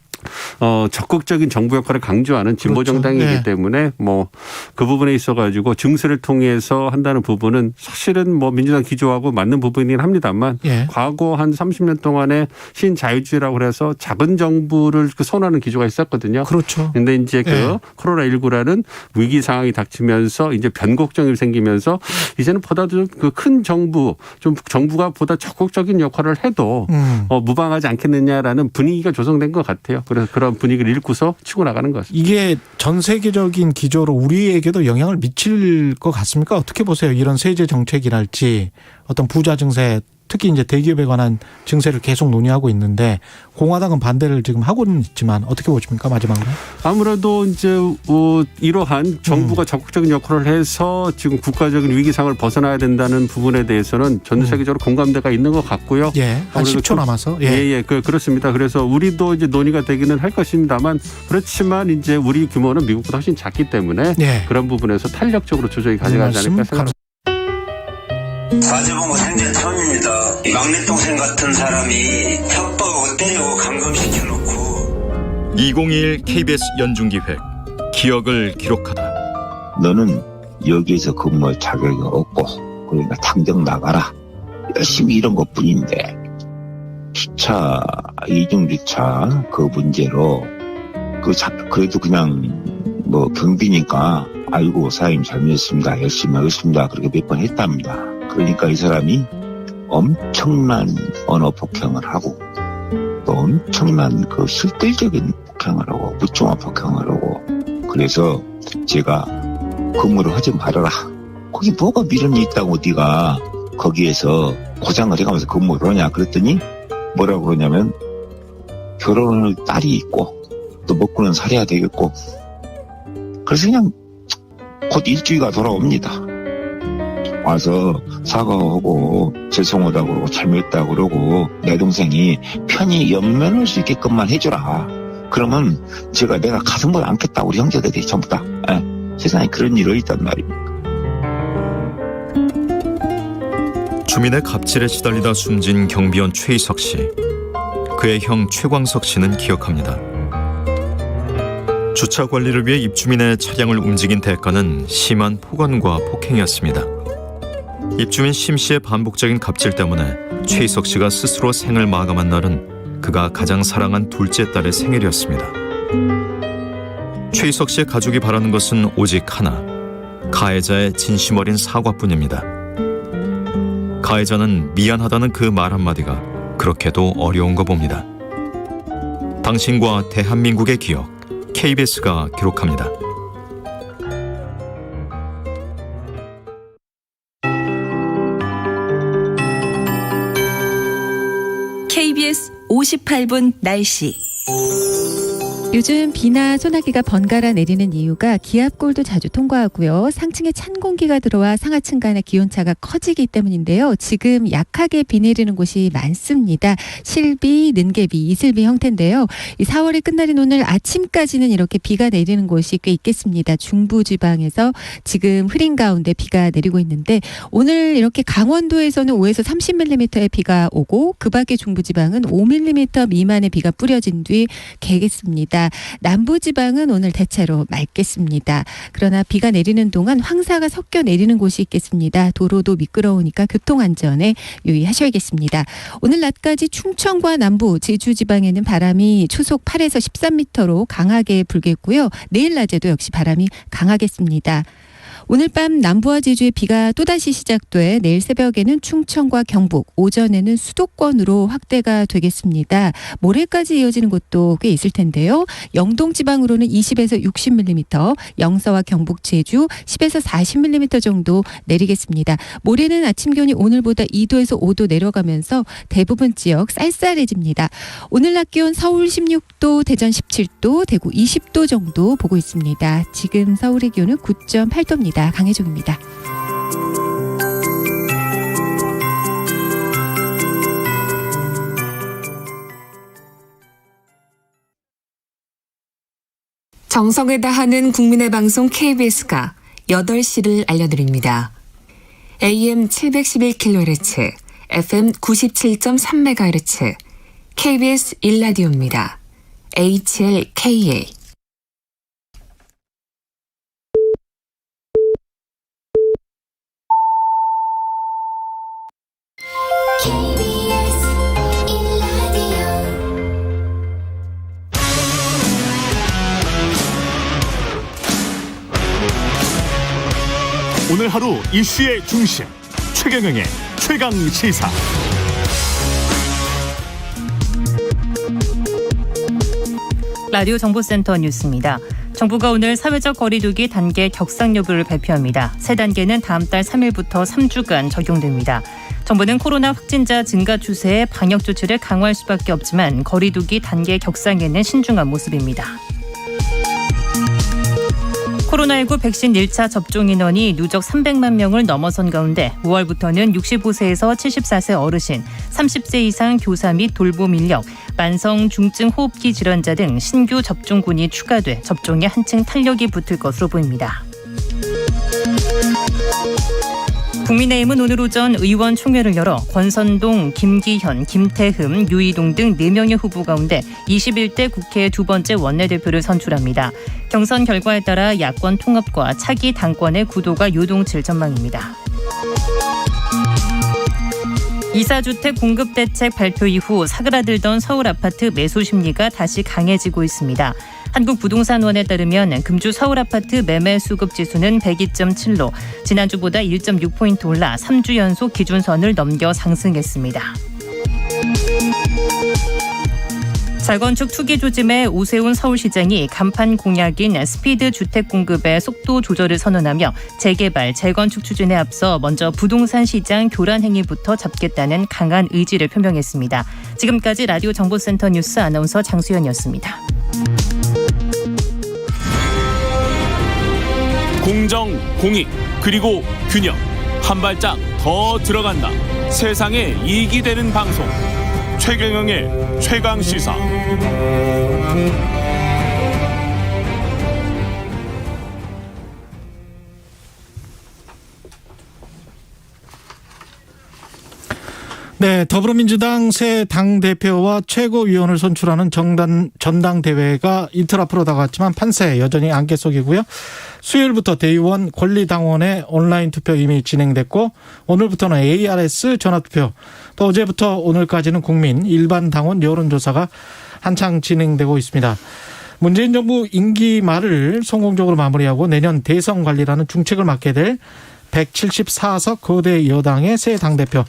적극적인 정부 역할을 강조하는 진보 그렇죠. 정당이기 네. 때문에 뭐 그 부분에 있어 가지고 증세를 통해서 한다는 부분은 사실은 뭐 민주당 기조하고 맞는 부분이긴 합니다만 예. 과거 한 30년 동안에 신자유주의라고 해서 작은 정부를 선호하는 기조가 있었거든요. 그렇죠. 근데 이제 그 예. 코로나19라는 위기 상황이 닥치면서 이제 변곡점이 생기면서 이제는 보다도 그 큰 정부 좀 정부가 보다 적극적인 역할을 해도 무방하지 않겠느냐라는 분위기가 조성된 것 같아요. 그래서 그런 분위기를 읽고서 치고 나가는 것 같습니다. 이게 전 세계적인 기조로 우리에게도 영향을 미칠 것 같습니까? 어떻게 보세요? 이런 세제 정책이랄지 어떤 부자 증세, 특히 이제 대기업에 관한 증세를 계속 논의하고 있는데 공화당은 반대를 지금 하고는 있지만 어떻게 보십니까? 마지막으로. 아무래도 이제 이러한 정부가 적극적인 역할을 해서 지금 국가적인 위기 상황을 벗어나야 된다는 부분에 대해서는 전 세계적으로 공감대가 있는 것 같고요. 예. 한 10초 남아서. 예. 그렇습니다. 그래서 우리도 이제 논의가 되기는 할 것입니다만 그렇지만 이제 우리 규모는 미국보다 훨씬 작기 때문에 예. 그런 부분에서 탄력적으로 조정이 가져가지 않을까 생각합니다. 사주보고 생전 처음입니다. 막내 동생 같은 사람이 협박하고 때리고 감금시켜놓고 2021 KBS 연중기획 기억을 기록하다. 너는 여기에서 근무할 자격이 없고 그러니까 당장 나가라. 열심히 이런 것뿐인데 주차 이중주차 그 문제로 그래도 그냥 뭐 경비니까 아이고 사장님 잘못했습니다. 열심히 하겠습니다. 그렇게 몇 번 했답니다. 그러니까 이 사람이 엄청난 언어 폭행을 하고 또 엄청난 그 실질적인 폭행을 하고 무중한 폭행을 하고 그래서 제가 근무를 하지 말아라. 거기 뭐가 미련이 있다고 네가 거기에서 고장을 해가면서 근무를 하냐 그랬더니 뭐라고 그러냐면 결혼을 딸이 있고 또 먹고는 살아야 되겠고 그래서 그냥 곧 일주기가 돌아옵니다. 와서 사과하고 죄송하다고 그러고 잘못했다고 그러고 내 동생이 편히 연면할 수 있게끔만 해주라. 그러면 내가 가슴을 안겠다. 우리 형제들이 전부 다. 세상에 그런 일이 있단 말입니다. 주민의 갑질에 시달리다 숨진 경비원 최희석 씨. 그의 형 최광석 씨는 기억합니다. 주차 관리를 위해 입주민의 차량을 움직인 대가는 심한 폭언과 폭행이었습니다. 입주민 심 씨의 반복적인 갑질 때문에 최희석 씨가 스스로 생을 마감한 날은 그가 가장 사랑한 둘째 딸의 생일이었습니다. 최희석 씨의 가족이 바라는 것은 오직 하나, 가해자의 진심 어린 사과뿐입니다. 가해자는 미안하다는 그 말 한마디가 그렇게도 어려운 거 봅니다. 당신과 대한민국의 기억, KBS가 기록합니다. KBS 58분 날씨. 요즘 비나 소나기가 번갈아 내리는 이유가 기압골도 자주 통과하고요. 상층에 찬 공기가 들어와 상하층 간의 기온차가 커지기 때문인데요. 지금 약하게 비 내리는 곳이 많습니다. 실비, 는개비, 이슬비 형태인데요. 이 4월이 끝날인 오늘 아침까지는 이렇게 비가 내리는 곳이 꽤 있겠습니다. 중부지방에서 지금 흐린 가운데 비가 내리고 있는데 오늘 이렇게 강원도에서는 5에서 30mm의 비가 오고 그 밖의 중부지방은 5mm 미만의 비가 뿌려진 뒤 개겠습니다. 남부지방은 오늘 대체로 맑겠습니다. 그러나 비가 내리는 동안 황사가 섞여 내리는 곳이 있겠습니다. 도로도 미끄러우니까 교통안전에 유의하셔야겠습니다. 오늘 낮까지 충청과 남부, 제주지방에는 바람이 초속 8에서 13m로 강하게 불겠고요. 내일 낮에도 역시 바람이 강하겠습니다. 오늘 밤 남부와 제주에 비가 또다시 시작돼 내일 새벽에는 충청과 경북, 오전에는 수도권으로 확대가 되겠습니다. 모레까지 이어지는 곳도 꽤 있을 텐데요. 영동 지방으로는 20에서 60mm, 영서와 경북, 제주 10에서 40mm 정도 내리겠습니다. 모레는 아침 기온이 오늘보다 2도에서 5도 내려가면서 대부분 지역 쌀쌀해집니다. 오늘 낮 기온 서울 16도, 대전 17도, 대구 20도 정도 보고 있습니다. 지금 서울의 기온은 9.8도입니다. 강혜종입니다. 정성을 다하는 국민의 방송 KBS가 8시를 알려드립니다. AM 711kHz, FM 97.3MHz, KBS 1라디오입니다. HLKA. 오늘 하루 이슈의 중심 최경영의 최강 시사. 라디오 정보센터 뉴스입니다. 정부가 오늘 사회적 거리두기 단계 격상 여부를 발표합니다. 새 단계는 다음 달 3일부터 3주간 적용됩니다. 정부는 코로나 확진자 증가 추세에 방역 조치를 강화할 수밖에 없지만 거리두기 단계 격상에는 신중한 모습입니다. 코로나19 백신 1차 접종 인원이 누적 300만 명을 넘어선 가운데 5월부터는 65세에서 74세 어르신, 30세 이상 교사 및 돌봄 인력, 만성 중증 호흡기 질환자 등 신규 접종군이 추가돼 접종에 한층 탄력이 붙을 것으로 보입니다. 국민의힘은 오늘 오전 의원총회를 열어 권선동, 김기현, 김태흠, 유이동 등 4명의 후보 가운데 21대 국회 두 번째 원내대표를 선출합니다. 경선 결과에 따라 야권 통합과 차기 당권의 구도가 요동칠 전망입니다. 이사주택 공급대책 발표 이후 사그라들던 서울 아파트 매수 심리가 다시 강해지고 있습니다. 한국부동산원에 따르면 금주 서울 아파트 매매 수급 지수는 102.7로 지난주보다 1.6포인트 올라 3주 연속 기준선을 넘겨 상승했습니다. 재건축 투기 조짐에 오세훈 서울시장이 간판 공약인 스피드 주택 공급의 속도 조절을 선언하며 재개발, 재건축 추진에 앞서 먼저 부동산 시장 교란 행위부터 잡겠다는 강한 의지를 표명했습니다. 지금까지 라디오 정보센터 뉴스 아나운서 장수연이었습니다. 공정, 공익, 그리고 균형. 한 발짝 더 들어간다. 세상에 이익이 되는 방송. 최경영의 최강시사. 네, 더불어민주당 새 당대표와 최고위원을 선출하는 전당대회가 이틀 앞으로 다가왔지만 판세 여전히 안개 속이고요. 수요일부터 대의원 권리당원의 온라인 투표 이미 진행됐고 오늘부터는 ARS 전화투표, 또 어제부터 오늘까지는 국민 일반 당원 여론조사가 한창 진행되고 있습니다. 문재인 정부 임기 말을 성공적으로 마무리하고 내년 대선 관리라는 중책을 맡게 될 174석 거대 여당의 새 당대표,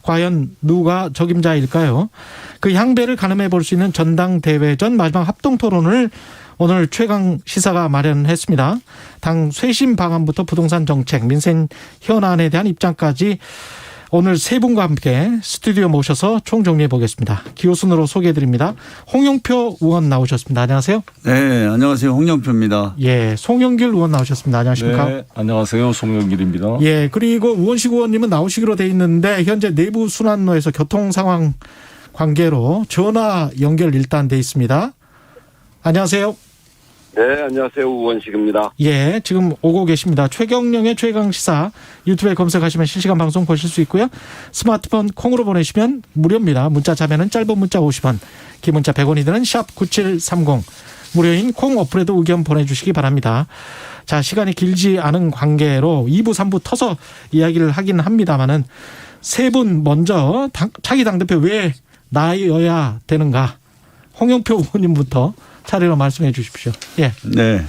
과연 누가 적임자일까요? 그 향배를 가늠해 볼 수 있는 전당대회 전 마지막 합동 토론을 오늘 최강 시사가 마련했습니다. 당 쇄신 방안부터 부동산 정책, 민생 현안에 대한 입장까지 오늘 세 분과 함께 스튜디오 모셔서 총정리해 보겠습니다. 기호순으로 소개해 드립니다. 홍영표 의원 나오셨습니다. 안녕하세요. 네, 안녕하세요. 홍영표입니다. 예, 송영길 의원 나오셨습니다. 안녕하십니까? 네, 안녕하세요. 송영길입니다. 예, 그리고 우원식 의원님은 나오시기로 돼 있는데 현재 내부 순환로에서 교통 상황 관계로 전화 연결 일단 돼 있습니다. 안녕하세요. 네, 안녕하세요. 우원식입니다. 예, 지금 오고 계십니다. 최경영의 최강시사 유튜브에 검색하시면 실시간 방송 보실 수 있고요. 스마트폰 콩으로 보내시면 무료입니다. 문자 자면은 짧은 문자 50원, 긴 문자 100원이 드는 샵 9730. 무료인 콩 어플에도 의견 보내주시기 바랍니다. 자, 시간이 길지 않은 관계로 2부, 3부 터서 이야기를 하긴 합니다만은 세 분 먼저 차기 당대표 왜 나여야 되는가? 홍영표 의원님부터 차례로 말씀해 주십시오. 예. 네.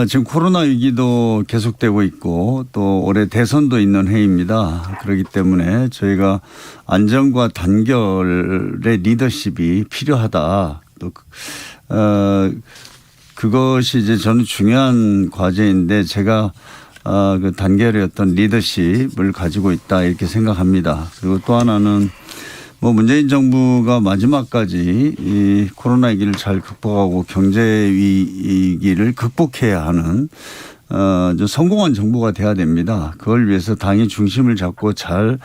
지금 코로나 위기도 계속되고 있고 또 올해 대선도 있는 해입니다. 그렇기 때문에 저희가 안정과 단결의 리더십이 필요하다. 또 그것이 이제 저는 중요한 과제인데 제가 그 단결의 어떤 리더십을 가지고 있다 이렇게 생각합니다. 그리고 또 하나는 뭐 문재인 정부가 마지막까지 이 코로나 위기를 잘 극복하고 경제 위기를 극복해야 하는 좀 성공한 정부가 돼야 됩니다. 그걸 위해서 당이 중심을 잡고 잘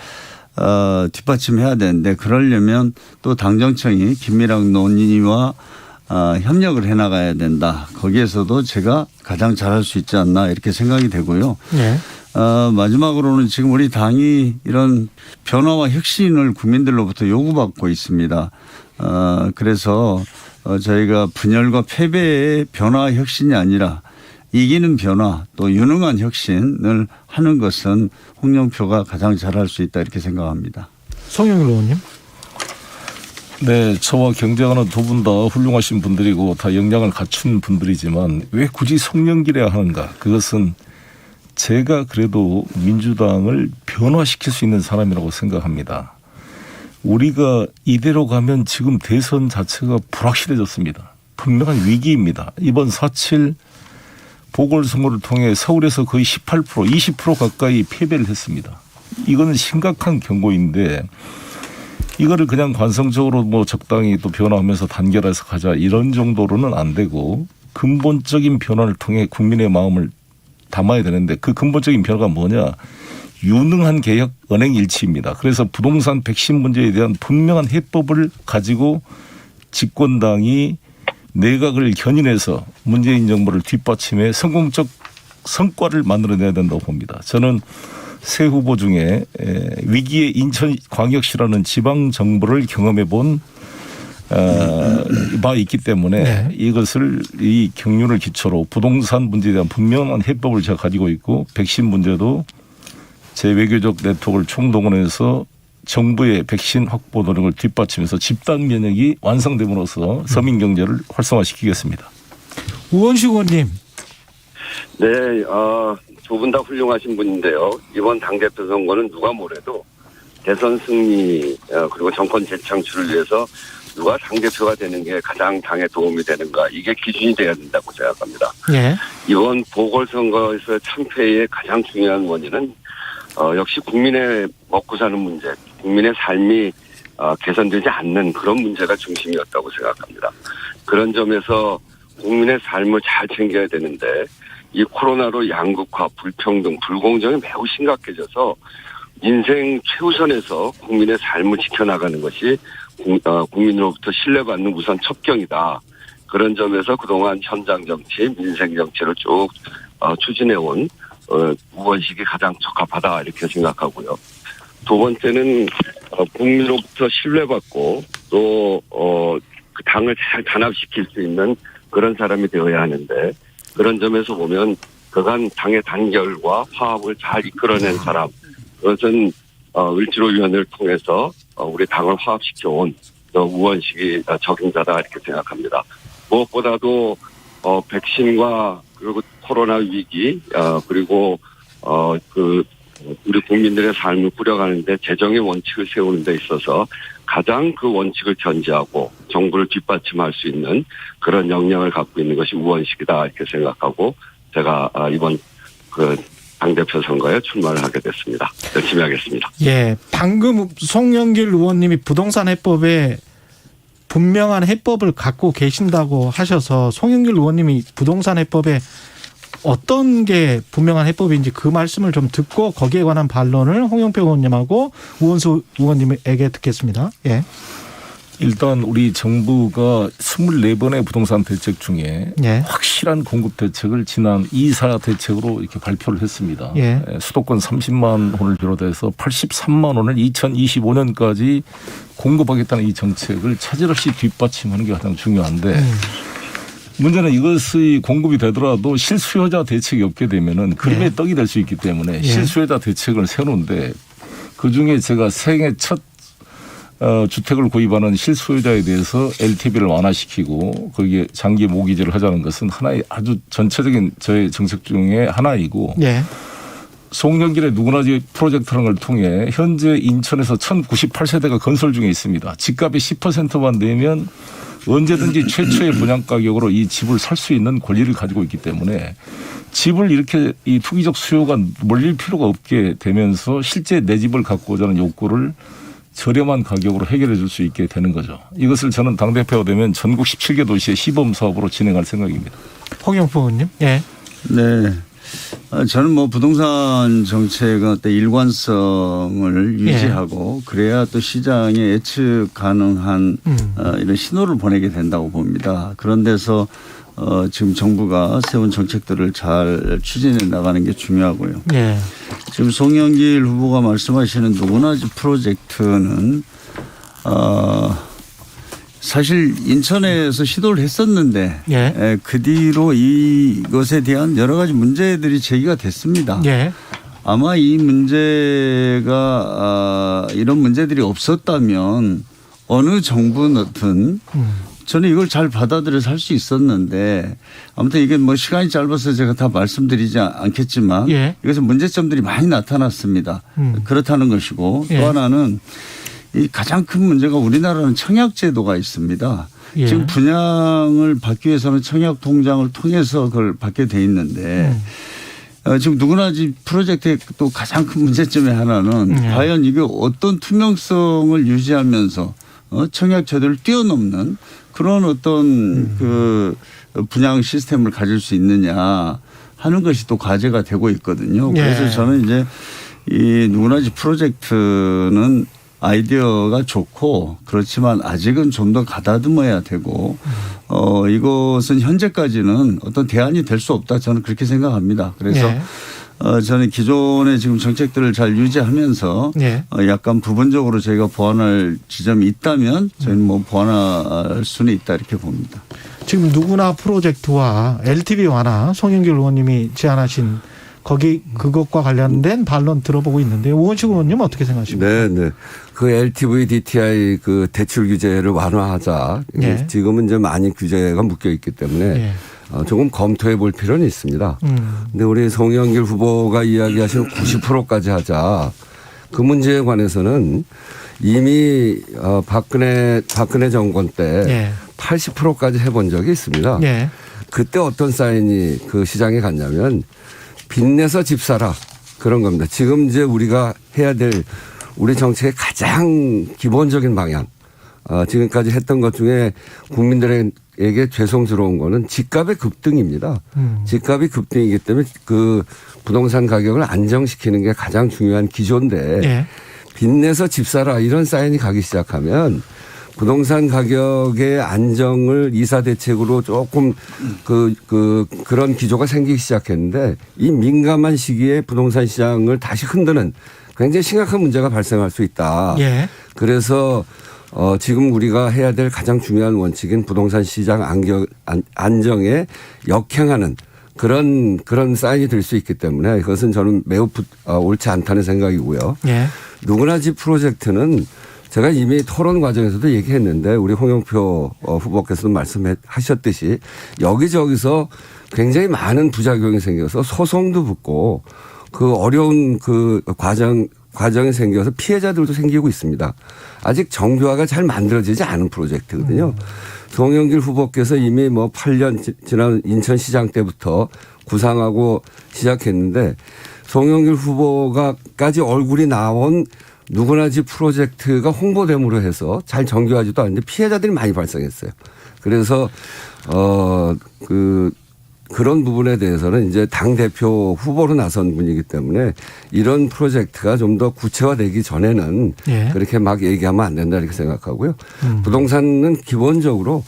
뒷받침해야 되는데 그러려면 또 당정청이 긴밀한 논의와 협력을 해나가야 된다. 거기에서도 제가 가장 잘할 수 있지 않나 이렇게 생각이 되고요. 네. 마지막으로는 지금 우리 당이 이런 변화와 혁신을 국민들로부터 요구받고 있습니다. 그래서 저희가 분열과 패배의 변화와 혁신이 아니라 이기는 변화 또 유능한 혁신을 하는 것은 홍영표가 가장 잘할 수 있다 이렇게 생각합니다. 송영길 의원님. 네, 저와 경쟁하는 두 분 다 훌륭하신 분들이고 다 역량을 갖춘 분들이지만 왜 굳이 송영길이라 하는가? 그것은 제가 그래도 민주당을 변화시킬 수 있는 사람이라고 생각합니다. 우리가 이대로 가면 지금 대선 자체가 불확실해졌습니다. 분명한 위기입니다. 이번 4.7 보궐선거를 통해 서울에서 거의 18%, 20% 가까이 패배를 했습니다. 이거는 심각한 경고인데 이거를 그냥 관성적으로 뭐 적당히 또 변화하면서 단결해서 가자 이런 정도로는 안 되고 근본적인 변화를 통해 국민의 마음을 담아야 되는데 그 근본적인 변화가 뭐냐. 유능한 개혁 은행 일치입니다. 그래서 부동산 백신 문제에 대한 분명한 해법을 가지고 집권당이 내각을 견인해서 문재인 정부를 뒷받침해 성공적 성과를 만들어내야 된다고 봅니다. 저는 새 후보 중에 위기의 인천광역시라는 지방정부를 경험해 본 바 있기 때문에 네. 이것을 이 경륜을 기초로 부동산 문제에 대한 분명한 해법을 제가 가지고 있고 백신 문제도 제 외교적 네트워크를 총동원해서 정부의 백신 확보 노력을 뒷받치면서 집단 면역이 완성됨으로써 서민 경제를 활성화시키겠습니다. 우원식 의원님. 네, 두 분 다 훌륭하신 분인데요. 이번 당대표 선거는 누가 뭐래도 대선 승리 그리고 정권 재창출을 위해서 누가 당대표가 되는 게 가장 당에 도움이 되는가 이게 기준이 돼야 된다고 생각합니다. 네. 이번 보궐선거에서 참패의 가장 중요한 원인은 역시 국민의 먹고 사는 문제, 국민의 삶이 개선되지 않는 그런 문제가 중심이었다고 생각합니다. 그런 점에서 국민의 삶을 잘 챙겨야 되는데 이 코로나로 양극화, 불평등, 불공정이 매우 심각해져서 인생 최우선에서 국민의 삶을 지켜나가는 것이 국민으로부터 신뢰받는 우선 첩경이다. 그런 점에서 그동안 현장 정치, 민생 정치를 쭉 추진해온 우원식이 가장 적합하다 이렇게 생각하고요. 두 번째는 국민으로부터 신뢰받고 또 그 당을 잘 단합시킬 수 있는 그런 사람이 되어야 하는데 그런 점에서 보면 그간 당의 단결과 화합을 잘 이끌어낸 사람 그것은 을지로위원회를 통해서 우리 당을 화합시켜온 우원식이 적임자다 이렇게 생각합니다. 무엇보다도 백신과 그리고 코로나 위기 그리고 우리 국민들의 삶을 꾸려가는데 재정의 원칙을 세우는 데 있어서 가장 그 원칙을 견지하고 정부를 뒷받침할 수 있는 그런 역량을 갖고 있는 것이 우원식이다 이렇게 생각하고 제가 이번 당대표 선거에 출마를 하게 됐습니다. 열심히 하겠습니다. 예, 방금 송영길 의원님이 부동산 해법에 분명한 해법을 갖고 계신다고 하셔서 송영길 의원님이 부동산 해법에 어떤 게 분명한 해법인지 그 말씀을 좀 듣고 거기에 관한 반론을 홍영표 의원님하고 우원수 의원님에게 듣겠습니다. 예. 일단 우리 정부가 24번의 부동산 대책 중에 예. 확실한 공급 대책을 지난 2사 대책으로 이렇게 발표를 했습니다. 예. 수도권 30만 원을 비롯해서 83만 원을 2025년까지 공급하겠다는 이 정책을 차질 없이 뒷받침하는 게 가장 중요한데 문제는 이것이 공급이 되더라도 실수요자 대책이 없게 되면은 그림의 떡이 될 수 있기 때문에 실수요자 대책을 세우는데 그중에 제가 생애 첫 주택을 구입하는 실소유자에 대해서 LTV를 완화시키고 거기에 장기 모기지를 하자는 것은 하나의 아주 전체적인 저의 정책 중에 하나이고 예. 송영길의 누구나지 프로젝트라는 걸 통해 현재 인천에서 1098세대가 건설 중에 있습니다. 집값이 10%만 내면 언제든지 최초의 분양 가격으로 이 집을 살 수 있는 권리를 가지고 있기 때문에 집을 이렇게 이 투기적 수요가 몰릴 필요가 없게 되면서 실제 내 집을 갖고자 하는 욕구를 저렴한 가격으로 해결해 줄 수 있게 되는 거죠. 이것을 저는 당대표가 되면 전국 17개 도시의 시범 사업으로 진행할 생각입니다. 홍영표 의원님. 예. 네. 저는 뭐 부동산 정책의 어떤 일관성을 유지하고 그래야 또 시장에 예측 가능한 이런 신호를 보내게 된다고 봅니다. 그런 데서 지금 정부가 세운 정책들을 잘 추진해 나가는 게 중요하고요. 예. 지금 송영길 후보가 말씀하시는 누구나집 프로젝트는 사실 인천에서 시도를 했었는데 예. 그 뒤로 이것에 대한 여러 가지 문제들이 제기가 됐습니다. 예. 아마 이 문제가 이런 문제들이 없었다면 어느 정부든 저는 이걸 잘 받아들여서 할 수 있었는데 아무튼 이게 뭐 시간이 짧아서 제가 다 말씀드리지 않겠지만 예. 이것은 문제점들이 많이 나타났습니다. 그렇다는 것이고 예. 또 하나는 이 가장 큰 문제가 우리나라는 청약제도가 있습니다. 예. 지금 분양을 받기 위해서는 청약통장을 통해서 그걸 받게 돼 있는데 지금 누구나 집 프로젝트의 또 가장 큰 문제점의 하나는 과연 이게 어떤 투명성을 유지하면서 청약제도를 뛰어넘는 그런 어떤 그 분양 시스템을 가질 수 있느냐 하는 것이 또 과제가 되고 있거든요. 그래서 예. 저는 이제 이 누구나 집 프로젝트는 아이디어가 좋고 그렇지만 아직은 좀 더 가다듬어야 되고 이것은 현재까지는 어떤 대안이 될 수 없다 저는 그렇게 생각합니다. 그래서 예. 저는 기존의 지금 정책들을 잘 유지하면서 예. 약간 부분적으로 저희가 보완할 지점이 있다면 저희는 뭐 보완할 수는 있다 이렇게 봅니다. 지금 누구나 프로젝트와 LTV 완화 송영길 의원님이 제안하신 거기 그것과 관련된 반론 들어보고 있는데 우원식 의원님 어떻게 생각하십니까? 네. 그 LTV, DTI 그 대출 규제를 완화하자. 예. 지금은 이제 많이 규제가 묶여 있기 때문에 예. 조금 검토해 볼 필요는 있습니다. 근데 우리 송영길 후보가 이야기하신 90%까지 하자. 그 문제에 관해서는 이미 박근혜 정권 때 예. 80%까지 해본 적이 있습니다. 예. 그때 어떤 사인이 그 시장에 갔냐면 빚내서 집 사라 그런 겁니다. 지금 이제 우리가 해야 될 우리 정책의 가장 기본적인 방향 지금까지 했던 것 중에 국민들에게 죄송스러운 거는 집값의 급등입니다. 집값이 급등이기 때문에 그 부동산 가격을 안정시키는 게 가장 중요한 기조인데 예. 빚내서 집 사라 이런 사인이 가기 시작하면 부동산 가격의 안정을 이사 대책으로 조금 그런 기조가 생기기 시작했는데 이 민감한 시기에 부동산 시장을 다시 흔드는 굉장히 심각한 문제가 발생할 수 있다. 예. 그래서 지금 우리가 해야 될 가장 중요한 원칙인 부동산 시장 안정에 역행하는 그런 사인이 될 수 있기 때문에 그것은 저는 매우 옳지 않다는 생각이고요. 예. 누구나 집 프로젝트는 제가 이미 토론 과정에서도 얘기했는데 우리 홍영표 후보께서도 말씀하셨듯이 여기저기서 굉장히 많은 부작용이 생겨서 소송도 붙고 그 어려운 그 과정이 생겨서 피해자들도 생기고 있습니다. 아직 정교화가 잘 만들어지지 않은 프로젝트거든요. 송영길 후보께서 이미 뭐 8년 지난 인천시장 때부터 구상하고 시작했는데 송영길 후보가까지 얼굴이 나온 누구나 집 프로젝트가 홍보됨으로 해서 잘 정교하지도 않는데 피해자들이 많이 발생했어요. 그래서 그런 부분에 대해서는 이제 당대표 후보로 나선 분이기 때문에 이런 프로젝트가 좀 더 구체화되기 전에는 예. 그렇게 막 얘기하면 안 된다 이렇게 생각하고요. 부동산은 기본적으로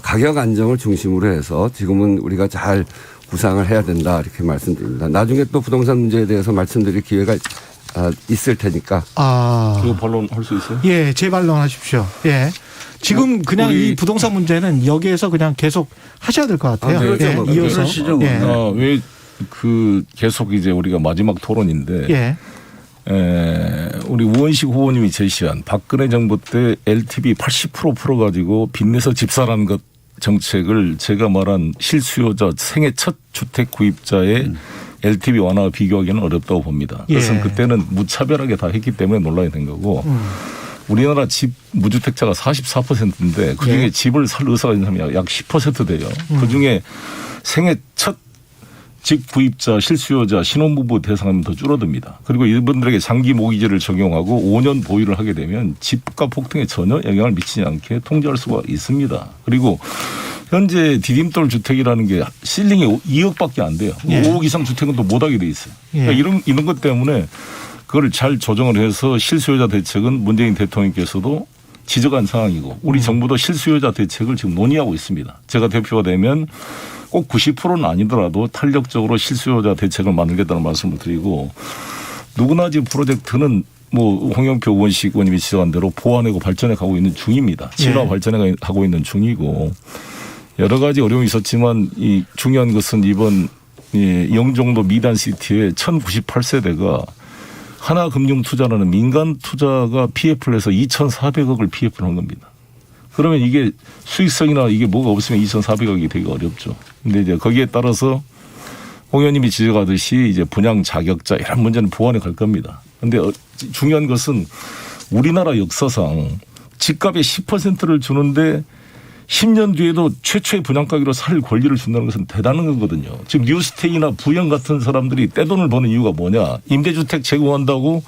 가격 안정을 중심으로 해서 지금은 우리가 잘 구상을 해야 된다 이렇게 말씀드립니다. 나중에 또 부동산 문제에 대해서 말씀드릴 기회가 있을 테니까. 그 반론할 수 있어요? 예, 재반론하십시오. 예. 지금 그냥 이 부동산 문제는 여기에서 그냥 계속 하셔야 될 것 같아요. 그렇죠. 예, 이어서. 그러시죠. 예. 왜 계속 이제 우리가 마지막 토론인데 예. 우리 우원식 후보님이 제시한 박근혜 정부 때 LTV 80% 풀어가지고 빚내서 집 사라는 것 정책을 제가 말한 실수요자 생애 첫 주택 구입자의 LTV 완화와 비교하기는 어렵다고 봅니다. 그것은 그때는 무차별하게 다 했기 때문에 논란이 된 거고 우리나라 집 무주택자가 44%인데 그중에 집을 살 의사가 있는 사람이 약 10% 돼요. 그중에 생애 첫 집 구입자, 실수요자, 신혼부부 대상은 더 줄어듭니다. 그리고 이분들에게 장기 모기지를 적용하고 5년 보유를 하게 되면 집가 폭등에 전혀 영향을 미치지 않게 통제할 수가 있습니다. 그리고 현재 디딤돌 주택이라는 게 실링이 2억밖에 안 돼요. 5억 이상 주택은 또 못하게 돼 있어요. 그러니까 이런 것 때문에 그걸 잘 조정을 해서 실수요자 대책은 문재인 대통령께서도 지적한 상황이고 우리 정부도 실수요자 대책을 지금 논의하고 있습니다. 제가 대표가 되면 꼭 90%는 아니더라도 탄력적으로 실수요자 대책을 만들겠다는 말씀을 드리고 누구나 집 프로젝트는 뭐 홍영표 의원식 의원님이 지적한 대로 보완하고 발전해 가고 있는 중입니다. 진화 발전해 가고 있는 중이고 여러 가지 어려움이 있었지만 이 중요한 것은 이번 영종도 미단시티의 1098세대가 하나금융투자라는 민간 투자가 PF를 해서 2,400억을 PF를 한 겁니다. 그러면 이게 수익성이나 이게 뭐가 없으면 2,400억이 되게 어렵죠. 근데 이제 거기에 따라서 홍 의원님이 지적하듯이 이제 분양 자격자 이런 문제는 보완해 갈 겁니다. 근데 중요한 것은 우리나라 역사상 집값의 10%를 주는데 10년 뒤에도 최초의 분양가격으로 살 권리를 준다는 것은 대단한 거거든요. 지금 뉴스테이나 부영 같은 사람들이 떼돈을 버는 이유가 뭐냐. 임대주택 제공한다고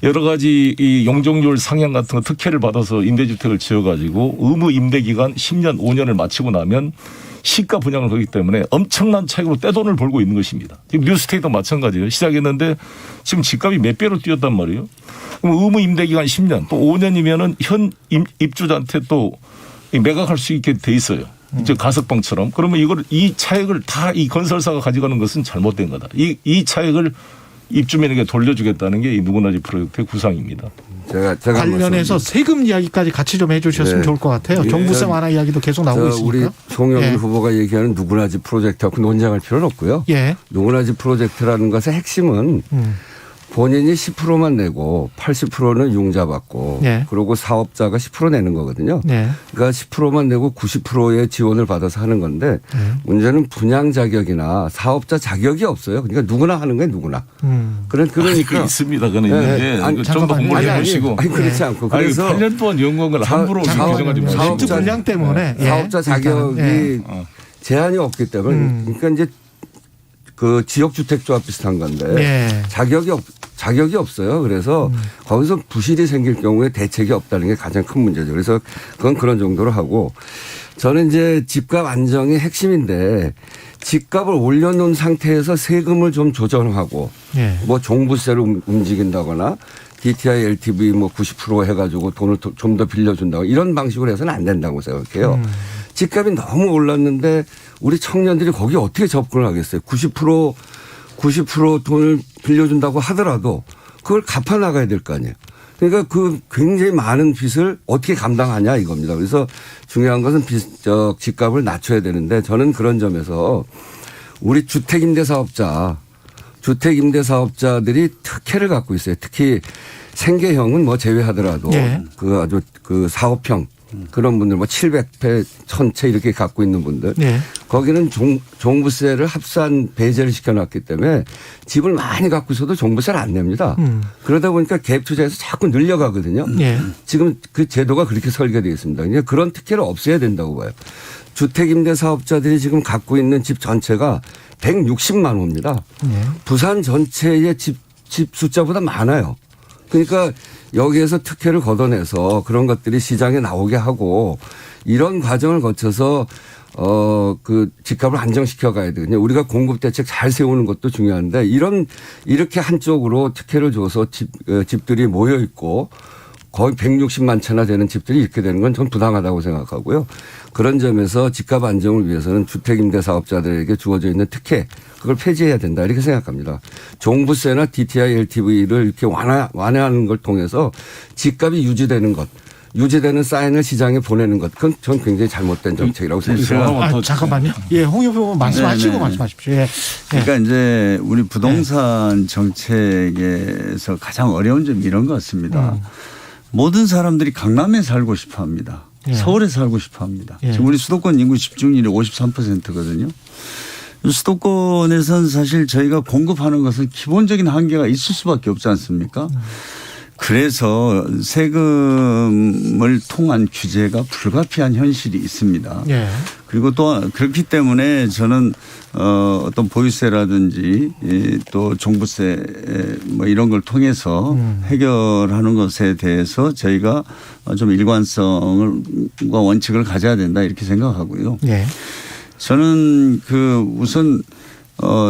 여러 가지 이 용적률 상향 같은 거 특혜를 받아서 임대주택을 지어가지고 의무 임대기간 10년, 5년을 마치고 나면 시가 분양을 하기 때문에 엄청난 차익으로 떼돈을 벌고 있는 것입니다. 지금 뉴스테이도 마찬가지예요. 시작했는데 지금 집값이 몇 배로 뛰었단 말이에요. 그럼 의무 임대기간 10년 또 5년이면은 현 입주자한테 또 매각할 수 있게 돼 있어요. 이제 가석방처럼. 그러면 이 차익을 다 이 건설사가 가져가는 것은 잘못된 거다. 이 차익을 입주민에게 돌려주겠다는 게 이 누구나 집 프로젝트의 구상입니다. 제가 관련해서 세금 이야기까지 같이 좀 해주셨으면 좋을 것 같아요. 종부세 완화 이야기도 계속 나오고 있으니까. 우리 송영길 후보가 얘기하는 누구나 집 프로젝트하고 논쟁할 필요는 없고요. 누구나 집 프로젝트라는 것의 핵심은 본인이 10%만 내고 80%는 융자받고 그리고 사업자가 10% 내는 거거든요. 그러니까 10%만 내고 90%의 지원을 받아서 하는 건데 문제는 분양 자격이나 사업자 자격이 없어요. 그러니까 누구나 하는 거예요. 누구나. 그러니까 있습니다. 그는 있는데 좀 더 공부를 해보시고. 아니 그렇지 않고. 그래서 8년 동안 연구한 걸 함부로 규정하지 마시고. 사업자 분양 때문에. 사업자 자격이 제한이 없기 때문에 그러니까 이제 그 지역주택조합 비슷한 건데 자격이 없어요. 그래서 거기서 부실이 생길 경우에 대책이 없다는 게 가장 큰 문제죠. 그래서 그건 그런 정도로 하고 저는 이제 집값 안정이 핵심인데 집값을 올려놓은 상태에서 세금을 좀 조정하고 뭐 종부세로 움직인다거나 DTI, LTV 뭐 90% 해가지고 돈을 좀 더 빌려준다고 이런 방식으로 해서는 안 된다고 생각해요. 집값이 너무 올랐는데 우리 청년들이 거기에 어떻게 접근을 하겠어요. 90% 돈을 빌려준다고 하더라도 그걸 갚아 나가야 될 거 아니에요. 그러니까 그 굉장히 많은 빚을 어떻게 감당하냐 이겁니다. 그래서 중요한 것은 집값을 낮춰야 되는데 저는 그런 점에서 우리 주택임대사업자들이 특혜를 갖고 있어요. 특히 생계형은 뭐 제외하더라도 그 아주 그 사업형 그런 분들 뭐 700채, 1000채 이렇게 갖고 있는 분들 거기는 종부세를 합산 배제를 시켜놨기 때문에 집을 많이 갖고 있어도 종부세를 안 냅니다. 그러다 보니까 갭 투자에서 자꾸 늘려가거든요. 지금 그 제도가 그렇게 설계되어 있습니다. 그러니까 그런 특혜를 없애야 된다고 봐요. 주택임대사업자들이 지금 갖고 있는 집 전체가 160만 호입니다. 부산 전체의 집 숫자보다 많아요. 그러니까 여기에서 특혜를 걷어내서 그런 것들이 시장에 나오게 하고 이런 과정을 거쳐서 그 집값을 안정시켜 가야 되거든요. 우리가 공급 대책 잘 세우는 것도 중요한데 이렇게 한쪽으로 특혜를 줘서 집들이 모여 있고 거의 160만 채나 되는 집들이 이렇게 되는 건 전 부당하다고 생각하고요. 그런 점에서 집값 안정을 위해서는 주택임대사업자들에게 주어져 있는 특혜 그걸 폐지해야 된다 이렇게 생각합니다. 종부세나 DTI, LTV를 이렇게 완화하는 걸 통해서 집값이 유지되는 것. 유지되는 사인을 시장에 보내는 것. 그건 전 굉장히 잘못된 정책이라고 생각합니다. 잠깐만요. 예, 홍 의원 말씀하시고 말씀하십시오. 예. 그러니까 이제 우리 부동산 정책에서 가장 어려운 점이 이런 것 같습니다. 모든 사람들이 강남에 살고 싶어 합니다. 예. 서울에 살고 싶어 합니다. 예. 지금 우리 수도권 인구 집중률이 53%거든요. 수도권에서는 사실 저희가 공급하는 것은 기본적인 한계가 있을 수밖에 없지 않습니까? 그래서 세금을 통한 규제가 불가피한 현실이 있습니다. 예. 그리고 또 그렇기 때문에 저는 어떤 보유세라든지 또 종부세 뭐 이런 걸 통해서 해결하는 것에 대해서 저희가 좀 일관성과 원칙을 가져야 된다 이렇게 생각하고요. 예. 저는 우선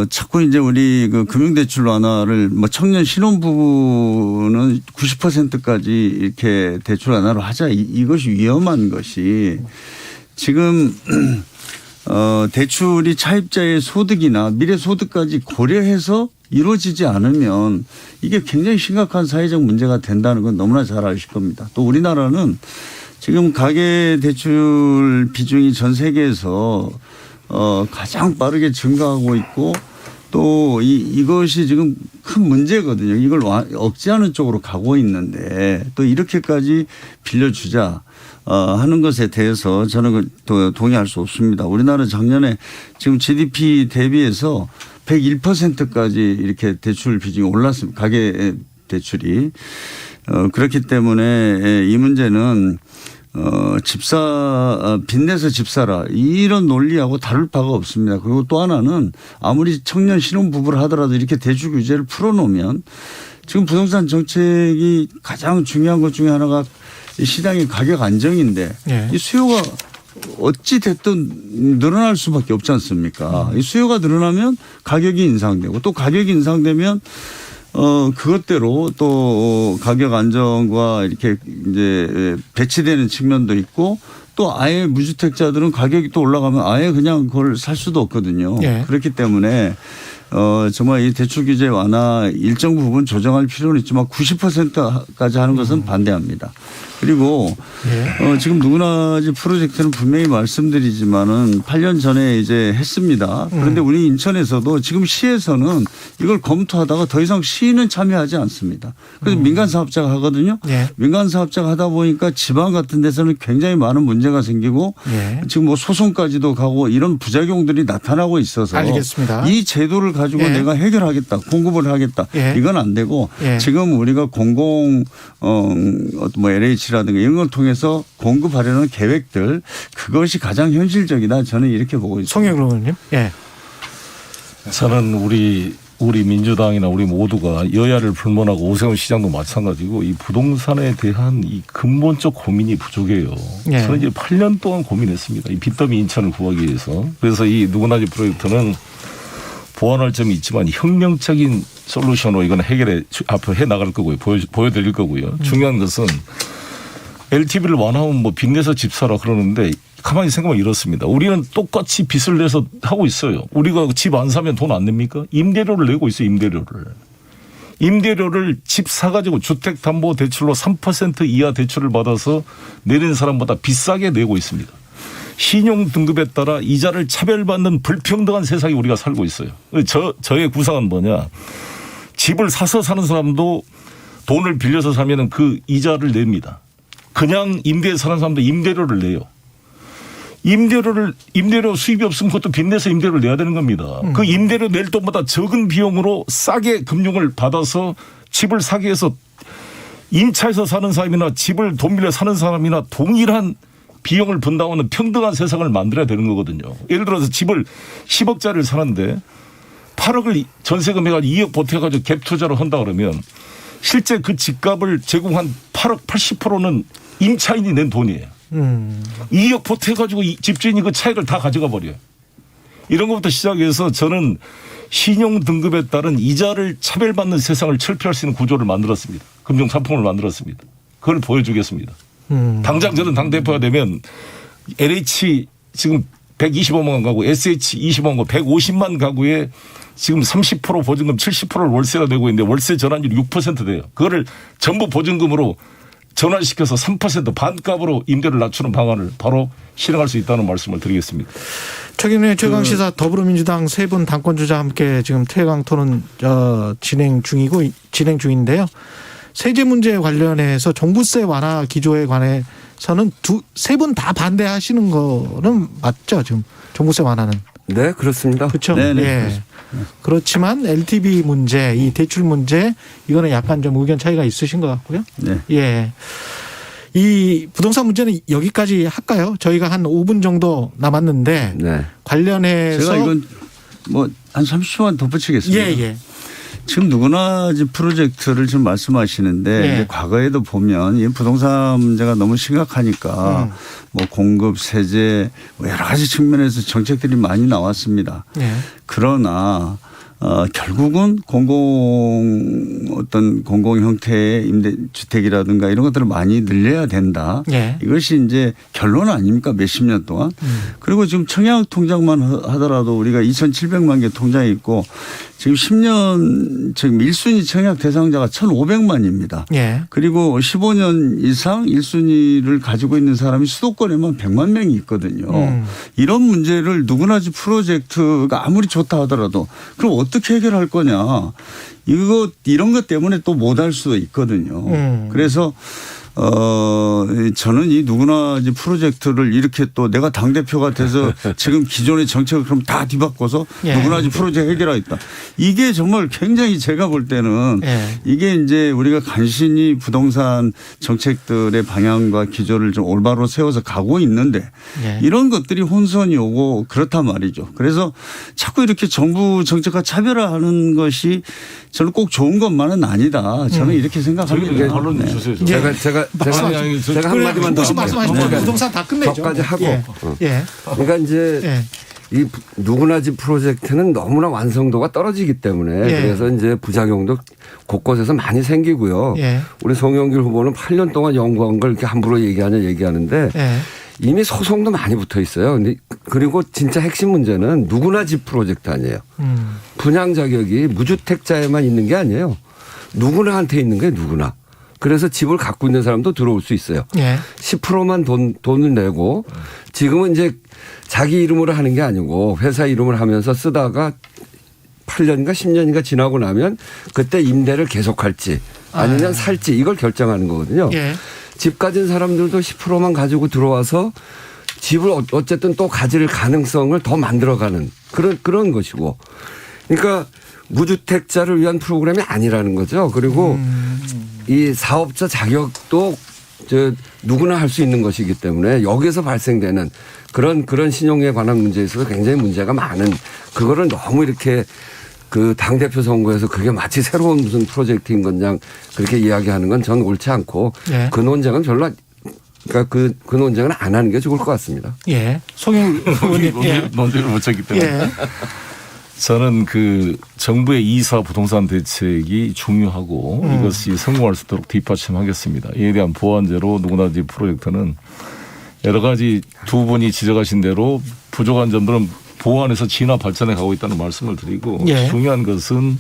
자꾸 이제 우리 금융대출 완화를 뭐 청년 신혼부부는 90%까지 이렇게 대출 완화로 하자 이것이 위험한 것이 지금 대출이 차입자의 소득이나 미래 소득까지 고려해서 이루어지지 않으면 이게 굉장히 심각한 사회적 문제가 된다는 건 너무나 잘 아실 겁니다. 또 우리나라는 지금 가계 대출 비중이 전 세계에서 가장 빠르게 증가하고 있고 또 이것이 지금 큰 문제거든요. 이걸 억제하는 쪽으로 가고 있는데 또 이렇게까지 빌려주자 하는 것에 대해서 저는 또 동의할 수 없습니다. 우리나라 작년에 지금 GDP 대비해서 101%까지 이렇게 대출 비중이 올랐습니다. 가계 대출이. 그렇기 때문에 이 문제는 빚내서 집 사라 이런 논리하고 다를 바가 없습니다. 그리고 또 하나는 아무리 청년 신혼부부를 하더라도 이렇게 대출 규제를 풀어놓으면 지금 부동산 정책이 가장 중요한 것 중에 하나가 시장의 가격 안정인데 예. 이 수요가 어찌 됐든 늘어날 수밖에 없지 않습니까? 이 수요가 늘어나면 가격이 인상되고 또 가격이 인상되면 그것대로 또 가격 안정과 이렇게 이제 배치되는 측면도 있고 또 아예 무주택자들은 가격이 또 올라가면 아예 그냥 그걸 살 수도 없거든요. 예. 그렇기 때문에 정말 이 대출 규제 완화 일정 부분 조정할 필요는 있지만 90%까지 하는 것은 반대합니다. 그리고 지금 누구나 이제 프로젝트는 분명히 말씀드리지만은 8년 전에 이제 했습니다. 그런데 우리 인천에서도 지금 시에서는 이걸 검토하다가 더 이상 시는 참여하지 않습니다. 그래서 민간 사업자가 하거든요. 예. 민간 사업자가 하다 보니까 지방 같은 데서는 굉장히 많은 문제가 생기고 예. 지금 뭐 소송까지도 가고 이런 부작용들이 나타나고 있어서 알겠습니다. 이 제도를 가지고 예. 내가 해결하겠다, 공급을 하겠다 예. 이건 안 되고 예. 지금 우리가 공공 뭐 LH라든가 이런 걸 통해서 공급하려는 계획들 그것이 가장 현실적이다 저는 이렇게 보고 있습니다. 송영 의원님. 예. 저는 우리 민주당이나 우리 모두가 여야를 불문하고 오세훈 시장도 마찬가지고 이 부동산에 대한 이 근본적 고민이 부족해요. 예. 저는 이제 8년 동안 고민했습니다. 이 빚더미 인천을 구하기 위해서. 그래서 이 누구나지 프로젝트는 보완할 점이 있지만 혁명적인 솔루션으로 이건 앞으로 해 나갈 거고요. 보여드릴 거고요. 중요한 것은 LTV를 완화하면 뭐 빚내서 집 사라 그러는데 가만히 생각하면 이렇습니다. 우리는 똑같이 빚을 내서 하고 있어요. 우리가 집 안 사면 돈 안 냅니까? 임대료를 내고 있어요. 임대료를 집 사가지고 주택담보대출로 3% 이하 대출을 받아서 내는 사람보다 비싸게 내고 있습니다. 신용등급에 따라 이자를 차별받는 불평등한 세상에 우리가 살고 있어요. 저의 구상은 뭐냐. 집을 사서 사는 사람도 돈을 빌려서 사면 그 이자를 냅니다. 그냥 임대에 사는 사람도 임대료를 내요. 임대료 수입이 없으면 그것도 빚내서 임대료를 내야 되는 겁니다. 그 임대료 낼 돈보다 적은 비용으로 싸게 금융을 받아서 집을 사기 위해서 임차에서 사는 사람이나 집을 돈 빌려 사는 사람이나 동일한 비용을 분담하는 평등한 세상을 만들어야 되는 거거든요. 예를 들어서 집을 10억짜리를 사는데 8억을 전세금 해가지고 2억 보태가지고 갭 투자를 한다 그러면 실제 그 집값을 제공한 8억 80%는 임차인이 낸 돈이에요. 2억 보태가지고 집주인이 그 차익을 다 가져가 버려요. 이런 것부터 시작해서 저는 신용등급에 따른 이자를 차별받는 세상을 철폐할 수 있는 구조를 만들었습니다. 금융상품을 만들었습니다. 그걸 보여주겠습니다. 당장 저는 당대표가 되면 LH 지금 125만 가구, SH 20만 가구, 150만 가구에 지금 30% 보증금 70%를 월세가 되고 있는데 월세 전환율이 6% 돼요. 그거를 전부 보증금으로 전환시켜서 3% 반값으로 임대를 낮추는 방안을 바로 실행할 수 있다는 말씀을 드리겠습니다. 최경련의 최강시사 더불어민주당 세 분 당권주자 함께 지금 최강 토론 진행 중인데요. 세제 문제 관련해서 종부세 완화 기조에 관해서는 세 분 다 반대하시는 거는 맞죠? 지금 종부세 완화는. 네, 그렇습니다. 그렇죠. 네, 네. 예. 그렇지만 LTV 문제, 이 대출 문제 이거는 약간 좀 의견 차이가 있으신 것 같고요. 네. 예. 이 부동산 문제는 여기까지 할까요? 저희가 한 5분 정도 남았는데 네. 관련해서 제가 이건 뭐 한 30초만 덧붙이겠습니다. 예. 지금 누구나 이제 프로젝트를 지금 말씀하시는데 예. 이제 과거에도 보면 이 부동산 문제가 너무 심각하니까 뭐 공급, 세제 뭐 여러 가지 측면에서 정책들이 많이 나왔습니다. 예. 그러나 결국은 공공 형태의 임대주택이라든가 이런 것들을 많이 늘려야 된다. 예. 이것이 이제 결론 아닙니까? 몇십 년 동안. 그리고 지금 청약 통장만 하더라도 우리가 2,700만 개 통장이 있고 지금 10년 지금 1순위 청약 대상자가 1,500만입니다. 예. 그리고 15년 이상 1순위를 가지고 있는 사람이 수도권에만 100만 명이 있거든요. 이런 문제를 누구나 지 프로젝트가 아무리 좋다 하더라도 그럼 어떻게 해결할 거냐. 이런 것 때문에 또 못할 수도 있거든요. 그래서 저는 이 누구나 이제 프로젝트를 이렇게 또 내가 당대표가 돼서 지금 기존의 정책을 그럼 다 뒤바꿔서 예. 누구나 이제 프로젝트 해결하겠다. 이게 정말 굉장히 제가 볼 때는 예. 이게 이제 우리가 간신히 부동산 정책들의 방향과 기조를 좀 올바로 세워서 가고 있는데 예. 이런 것들이 혼선이 오고 그렇단 말이죠. 그래서 자꾸 이렇게 정부 정책과 차별화하는 것이 저는 꼭 좋은 것만은 아니다. 저는 이렇게 생각합니다. 결론 네. 주세요. 제가 한마디만 더 혹시 말씀하시면 부동산 다 끝내죠. 저까지 하고. 예. 그러니까 이제 이 누구나 집 프로젝트는 너무나 완성도가 떨어지기 때문에 예. 그래서 이제 부작용도 곳곳에서 많이 생기고요. 예. 우리 송영길 후보는 8년 동안 연구한 걸 이렇게 함부로 얘기하는데 예. 이미 소송도 많이 붙어 있어요. 그리고 진짜 핵심 문제는 누구나 집 프로젝트 아니에요. 분양 자격이 무주택자에만 있는 게 아니에요. 누구나한테 있는 게 누구나. 그래서 집을 갖고 있는 사람도 들어올 수 있어요. 예. 10%만 돈을 내고 지금은 이제 자기 이름으로 하는 게 아니고 회사 이름을 하면서 쓰다가 8년인가 10년인가 지나고 나면 그때 임대를 계속할지 아니면 살지 이걸 결정하는 거거든요. 예. 집 가진 사람들도 10%만 가지고 들어와서 집을 어쨌든 또 가질 가능성을 더 만들어가는 그런 것이고. 그러니까 무주택자를 위한 프로그램이 아니라는 거죠. 그리고 이 사업자 자격도 누구나 할 수 있는 것이기 때문에 여기에서 발생되는 그런 신용에 관한 문제에 있어서 굉장히 문제가 많은 그거를 너무 이렇게 그 당대표 선거에서 그게 마치 새로운 무슨 프로젝트인 것냥 그렇게 이야기하는 건 전 옳지 않고 예. 그 논쟁은 그러니까 그 논쟁은 안 하는 게 좋을 것 같습니다. 예. 송영 의원님. 논쟁을 못했기 때문에. 예. 저는 그 정부의 2사 부동산 대책이 중요하고 이것이 성공할 수 있도록 뒷받침하겠습니다. 이에 대한 보완제로 누구나 집 프로젝트는 여러 가지 두 분이 지적하신 대로 부족한 점들은 보완해서 진화 발전해 가고 있다는 말씀을 드리고 예. 중요한 것은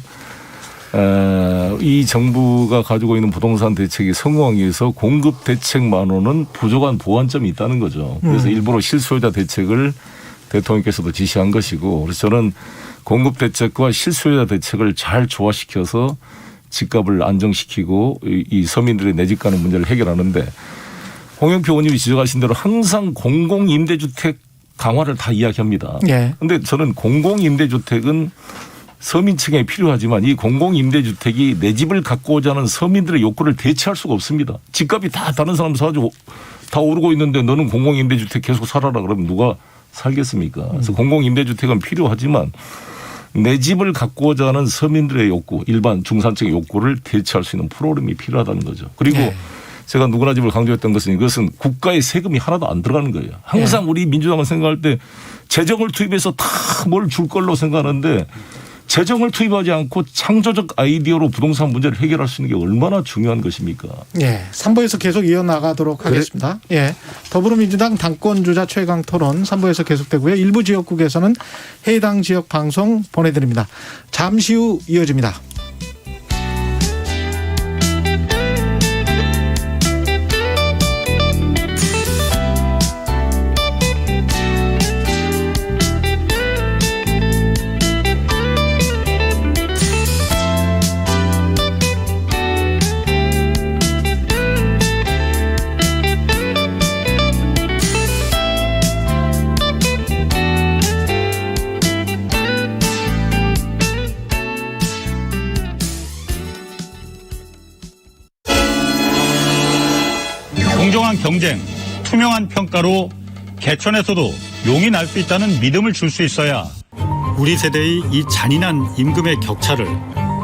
이 정부가 가지고 있는 부동산 대책이 성공하기 위해서 공급 대책만으로는 부족한 보완점이 있다는 거죠. 그래서 일부러 실수요자 대책을 대통령께서도 지시한 것이고 그래서 저는 공급 대책과 실수요자 대책을 잘 조화시켜서 집값을 안정시키고 이 서민들의 내 집 가는 문제를 해결하는데 홍영표 의원님이 지적하신 대로 항상 공공임대주택 강화를 다 이야기합니다. 그런데 저는 공공임대주택은 서민층에 필요하지만 이 공공임대주택이 내 집을 갖고자 하는 서민들의 욕구를 대체할 수가 없습니다. 집값이 다 다른 사람 사가지고 다 오르고 있는데 너는 공공임대주택 계속 살아라 그러면 누가 살겠습니까? 그래서 공공임대주택은 필요하지만 내 집을 갖고자 하는 서민들의 욕구, 일반 중산층의 욕구를 대체할 수 있는 프로그램이 필요하다는 거죠. 그리고 제가 누구나 집을 강조했던 것은 이것은 국가의 세금이 하나도 안 들어가는 거예요. 항상 우리 민주당은 생각할 때 재정을 투입해서 다 뭘 줄 걸로 생각하는데 재정을 투입하지 않고 창조적 아이디어로 부동산 문제를 해결할 수 있는 게 얼마나 중요한 것입니까? 예. 3부에서 계속 이어나가도록 하겠습니다. 예. 더불어민주당 당권주자 최강 토론 3부에서 계속되고요. 일부 지역국에서는 해당 지역 방송 보내드립니다. 잠시 후 이어집니다. 경쟁, 투명한 평가로 개천에서도 용이 날 수 있다는 믿음을 줄 수 있어야 우리 세대의 이 잔인한 임금의 격차를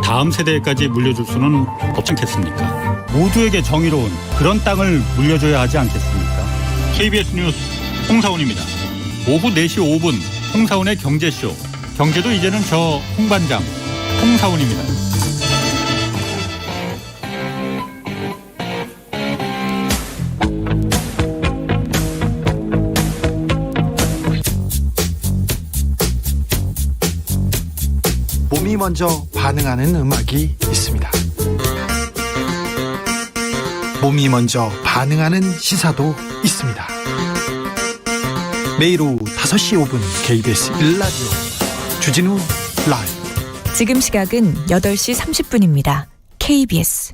다음 세대까지 물려줄 수는 없지 않겠습니까? 모두에게 정의로운 그런 땅을 물려줘야 하지 않겠습니까? KBS 뉴스 홍사훈입니다. 오후 4시 5분 홍사훈의 경제쇼. 경제도 이제는 저 홍반장 홍사훈입니다. 몸이 먼저 반응하는 음악이 있습니다. 몸이 먼저 반응하는 시사도 있습니다. 매일 오후 5시 5분 KBS 1라디오 주진우 라이브. 지금 시각은 8시 30분입니다. KBS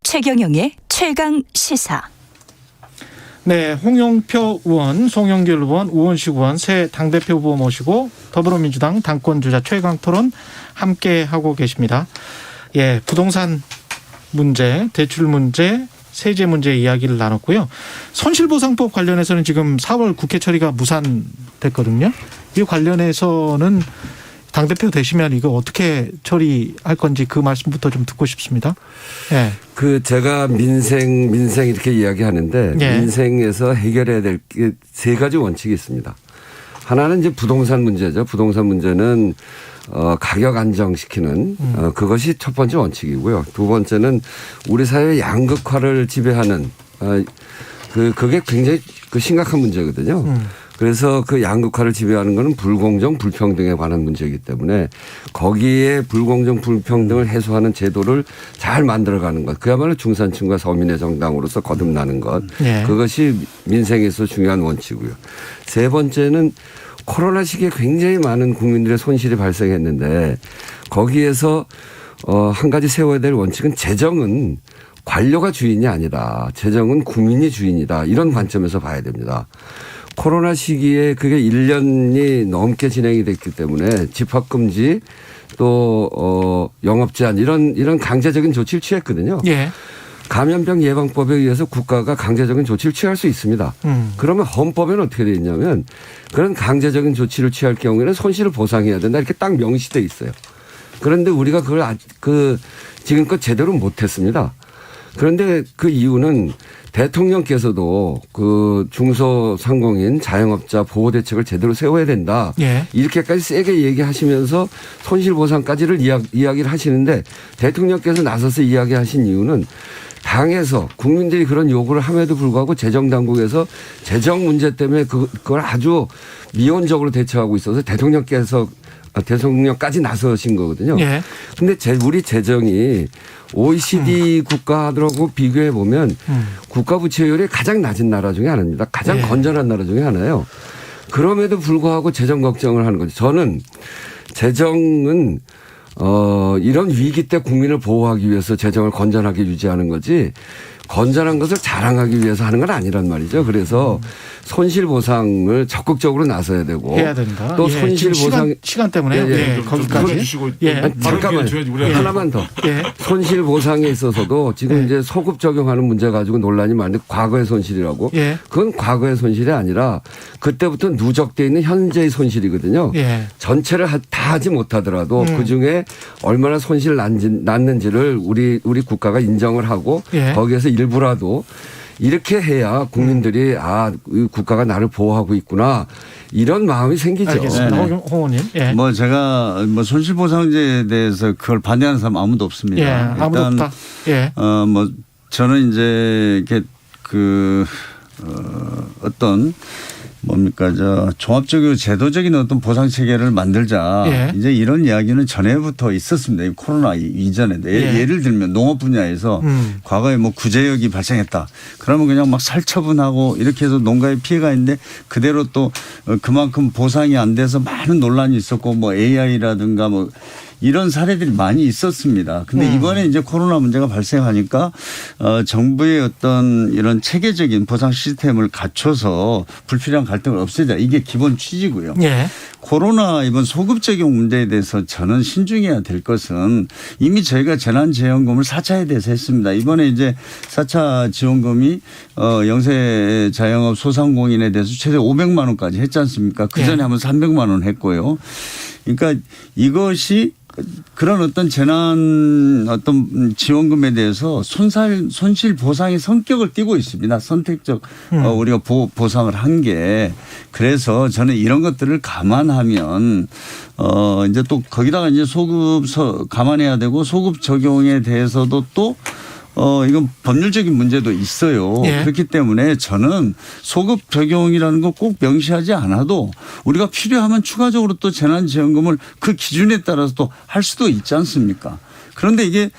최경영의 최강 시사. 네, 홍영표 의원, 송영길 의원, 우원식 의원 새 당대표 후보 모시고 더불어민주당 당권주자 최강 토론 함께 하고 계십니다. 예, 부동산 문제, 대출 문제, 세제 문제 이야기를 나눴고요. 손실보상법 관련해서는 지금 4월 국회 처리가 무산됐거든요. 이 관련해서는 당대표 되시면 이거 어떻게 처리할 건지 그 말씀부터 좀 듣고 싶습니다. 예. 제가 민생 이렇게 이야기하는데 예. 민생에서 해결해야 될 게 3가지 원칙이 있습니다. 하나는 이제 부동산 문제죠. 부동산 문제는 가격 안정시키는 그것이 첫 번째 원칙이고요. 두 번째는 우리 사회 양극화를 지배하는 그게 굉장히 심각한 문제거든요. 그래서 그 양극화를 지배하는 것은 불공정, 불평등에 관한 문제이기 때문에 거기에 불공정, 불평등을 해소하는 제도를 잘 만들어가는 것. 그야말로 중산층과 서민의 정당으로서 거듭나는 것. 네. 그것이 민생에서 중요한 원칙이고요. 세 번째는 코로나 시기에 굉장히 많은 국민들의 손실이 발생했는데 거기에서 한 가지 세워야 될 원칙은 재정은 관료가 주인이 아니다. 재정은 국민이 주인이다. 이런 관점에서 봐야 됩니다. 코로나 시기에 그게 1년이 넘게 진행이 됐기 때문에 집합금지 또 영업 제한 이런 강제적인 조치를 취했거든요. 예. 감염병 예방법에 의해서 국가가 강제적인 조치를 취할 수 있습니다. 그러면 헌법에는 어떻게 되어 있냐면 그런 강제적인 조치를 취할 경우에는 손실을 보상해야 된다 이렇게 딱 명시돼 있어요. 그런데 우리가 그걸 지금껏 제대로 못했습니다. 그런데 그 이유는 대통령께서도 그 중소상공인 자영업자 보호 대책을 제대로 세워야 된다. 예. 이렇게까지 세게 얘기하시면서 손실보상까지를 이야기를 하시는데 대통령께서 나서서 이야기하신 이유는 당에서 국민들이 그런 요구를 함에도 불구하고 재정당국에서 재정 문제 때문에 그걸 아주 미온적으로 대처하고 있어서 대통령까지 나서신 거거든요. 그런데 우리 재정이 OECD 국가들하고 비교해 보면 국가 부채율이 가장 낮은 나라 중에 하나입니다. 가장 건전한 나라 중에 하나예요. 그럼에도 불구하고 재정 걱정을 하는 거죠. 저는 재정은 이런 위기 때 국민을 보호하기 위해서 재정을 건전하게 유지하는 거지 건전한 것을 자랑하기 위해서 하는 건 아니란 말이죠. 그래서 손실보상을 적극적으로 나서야 되고 해야 된다. 또 손실보상 시간 때문에 거기까지 잠깐만 하나만 더 손실보상에 있어서도 지금 이제 소급 적용하는 문제 가지고 논란이 많은데 과거의 손실이라고 그건 과거의 손실이 아니라 그때부터 누적돼 있는 현재의 손실이거든요. 전체를 다 하지 못하더라도 그중에 얼마나 손실 났는지를 우리 국가가 인정을 하고 거기에서 일부라도 이렇게 해야 국민들이 이 국가가 나를 보호하고 있구나 이런 마음이 생기죠. 알겠습니다. 홍 의원님. 제가 손실보상제에 대해서 그걸 반대하는 사람 아무도 없습니다. 아무도 없다. 저는 이제 이렇게 어떤 종합적이고 제도적인 어떤 보상 체계를 만들자. 이제 이런 이야기는 전에부터 있었습니다. 코로나 이전에. 예를 들면 농업 분야에서 과거에 구제역이 발생했다. 그러면 그냥 막 살처분하고 이렇게 해서 농가에 피해가 있는데 그대로 또 그만큼 보상이 안 돼서 많은 논란이 있었고 AI라든가 이런 사례들이 많이 있었습니다. 근데 이번에 이제 코로나 문제가 발생하니까 정부의 어떤 이런 체계적인 보상 시스템을 갖춰서 불필요한 갈등을 없애자, 이게 기본 취지고요. 예. 코로나 이번 소급 적용 문제에 대해서 저는 신중해야 될 것은 이미 저희가 재난지원금을 4차에 대해서 했습니다. 이번에 이제 4차 지원금이 영세 자영업 소상공인에 대해서 최대 500만 원까지 했지 않습니까? 그 전에 한번 300만 원 했고요. 그러니까 이것이 그런 어떤 재난 어떤 지원금에 대해서 손실 보상의 성격을 띠고 있습니다. 선택적 우리가 보상을 한 게. 그래서 저는 이런 것들을 감안하면 이제 또 거기다가 이제 소급 감안해야 되고 소급 적용에 대해서도 또 이건 법률적인 문제도 있어요. 예. 그렇기 때문에 저는 소급 적용이라는 거 꼭 명시하지 않아도 우리가 필요하면 추가적으로 또 재난지원금을 그 기준에 따라서 또 할 수도 있지 않습니까? 그런데 이게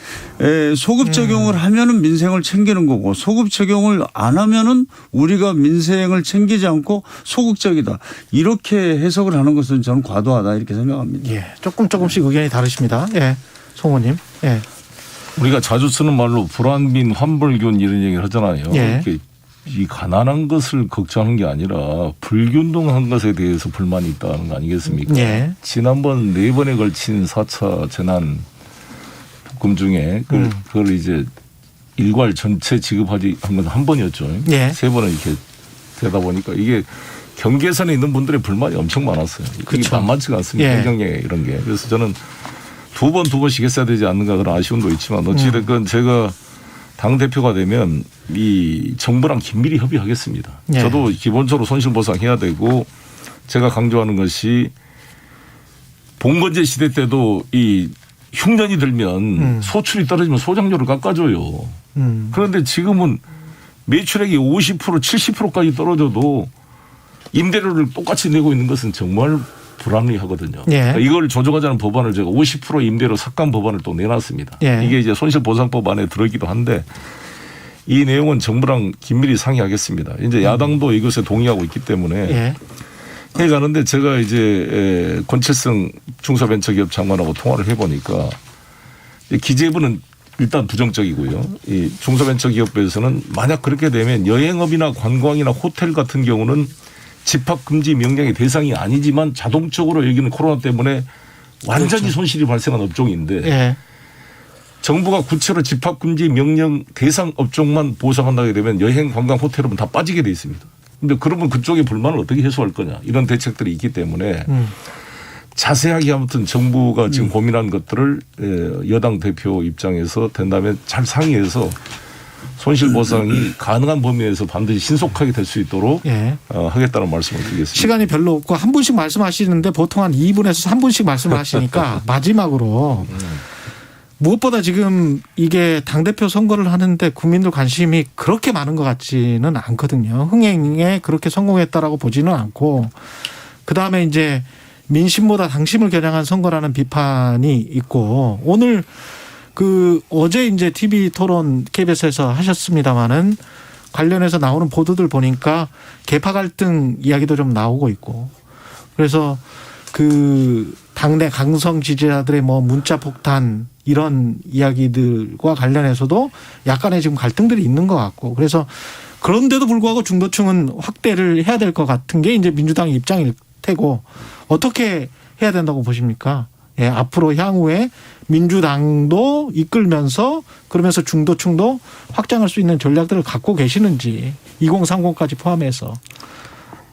소급 적용을 하면은 민생을 챙기는 거고 소급 적용을 안 하면은 우리가 민생을 챙기지 않고 소극적이다. 이렇게 해석을 하는 것은 저는 과도하다 이렇게 생각합니다. 예. 조금씩 의견이 다르십니다. 예. 송호님. 예. 우리가 자주 쓰는 말로 불안빈 환불균 이런 얘기를 하잖아요. 예. 이 가난한 것을 걱정하는 게 아니라 불균등한 것에 대해서 불만이 있다는 거 아니겠습니까? 예. 지난번 4번에 걸친 4차 재난 금 중에 그걸 이제 일괄 전체 지급하지 한 건 한 번이었죠. 예. 3번은 이렇게 되다 보니까 이게 경계선에 있는 분들의 불만이 엄청 많았어요. 그게 그렇죠. 만만치가 않습니다. 예. 행정에 이런 게. 그래서 저는 두 번씩 했어야 되지 않는가 그런 아쉬움도 있지만 어찌됐건 제가 당대표가 되면 이 정부랑 긴밀히 협의하겠습니다. 예. 저도 기본적으로 손실보상해야 되고 제가 강조하는 것이 봉건제 시대 때도 이 흉년이 들면 소출이 떨어지면 소장료를 깎아줘요. 그런데 지금은 매출액이 50% 70%까지 떨어져도 임대료를 똑같이 내고 있는 것은 정말 불합리하거든요. 예. 그러니까 이걸 조정하자는 법안을 제가 50% 임대료 삭감 법안을 또 내놨습니다. 예. 이게 이제 손실보상법 안에 들어있기도 한데 이 내용은 정부랑 긴밀히 상의하겠습니다. 이제 야당도 이것에 동의하고 있기 때문에 예. 해가는데 제가 이제 권칠성 중소벤처기업 장관하고 통화를 해보니까 기재부는 일단 부정적이고요. 이 중소벤처기업에서는 만약 그렇게 되면 여행업이나 관광이나 호텔 같은 경우는 집합금지 명령의 대상이 아니지만 자동적으로 여기는 코로나 때문에 완전히 그렇죠. 손실이 발생한 업종인데 예. 정부가 구체로 집합금지 명령 대상 업종만 보상한다게 되면 여행, 관광, 호텔은 다 빠지게 돼 있습니다. 그런데 그러면 그쪽의 불만을 어떻게 해소할 거냐 이런 대책들이 있기 때문에 자세하게 아무튼 정부가 지금 고민한 것들을 여당 대표 입장에서 된다면 잘 상의해서 손실보상이 가능한 범위 내에서 반드시 신속하게 될 수 있도록 예. 하겠다는 말씀을 드리겠습니다. 시간이 별로 없고 한 분씩 말씀하시는데 보통 한 2분에서 3분씩 말씀을 하시니까 마지막으로 무엇보다 지금 이게 당대표 선거를 하는데 국민들 관심이 그렇게 많은 것 같지는 않거든요. 흥행에 그렇게 성공했다라고 보지는 않고 그다음에 이제 민심보다 당심을 겨냥한 선거라는 비판이 있고 오늘 어제 이제 TV 토론 KBS에서 하셨습니다마는 관련해서 나오는 보도들 보니까 계파 갈등 이야기도 좀 나오고 있고 그래서 당내 강성 지지자들의 문자 폭탄 이런 이야기들과 관련해서도 약간의 지금 갈등들이 있는 것 같고 그래서 그런데도 불구하고 중도층은 확대를 해야 될 것 같은 게 이제 민주당의 입장일 테고 어떻게 해야 된다고 보십니까? 예, 앞으로 향후에 민주당도 이끌면서 그러면서 중도층도 확장할 수 있는 전략들을 갖고 계시는지 2030까지 포함해서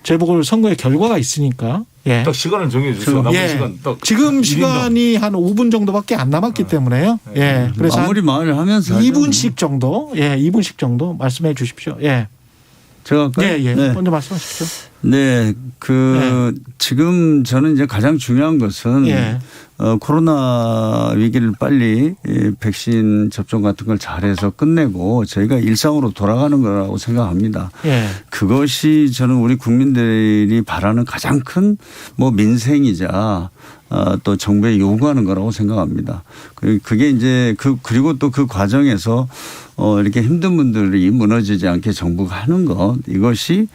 재보궐선거의 결과가 있으니까 예. 딱 시간을 정해 주세요. 남은 예. 시간 딱 지금 시간이 한 5분 정도밖에 안 남았기 때문에요. 예. 그래서 마무리 말을 하면서 2분씩 정도, 2분씩 정도 말씀해 주십시오. 예. 제가 예. 네. 먼저 말씀하십시오. 네, 지금 저는 이제 가장 중요한 것은 코로나 위기를 빨리 백신 접종 같은 걸 잘해서 끝내고 저희가 일상으로 돌아가는 거라고 생각합니다. 예. 그것이 저는 우리 국민들이 바라는 가장 큰 민생이자 또 정부에 요구하는 거라고 생각합니다. 그게 이제 그리고 또 그 과정에서 이렇게 힘든 분들이 무너지지 않게 정부가 하는 것 이것이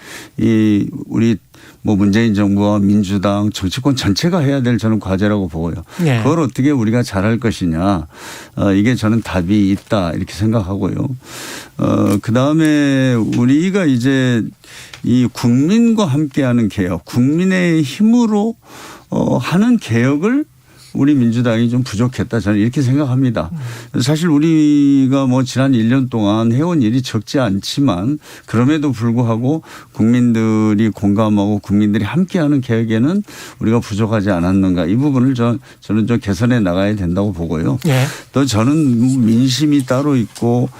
우리 뭐 문재인 정부와 민주당 정치권 전체가 해야 될 저는 과제라고 보고요. 네. 그걸 어떻게 우리가 잘할 것이냐. 이게 저는 답이 있다 이렇게 생각하고요. 그다음에 우리가 이제 이 국민과 함께하는 개혁, 국민의 힘으로 하는 개혁을 우리 민주당이 좀 부족했다 저는 이렇게 생각합니다. 사실 우리가 뭐 지난 1년 동안 해온 일이 적지 않지만 그럼에도 불구하고 국민들이 공감하고 국민들이 함께하는 개혁에는 우리가 부족하지 않았는가 이 부분을 저는 좀 개선해 나가야 된다고 보고요. 예. 또 저는 민심이 따로 있고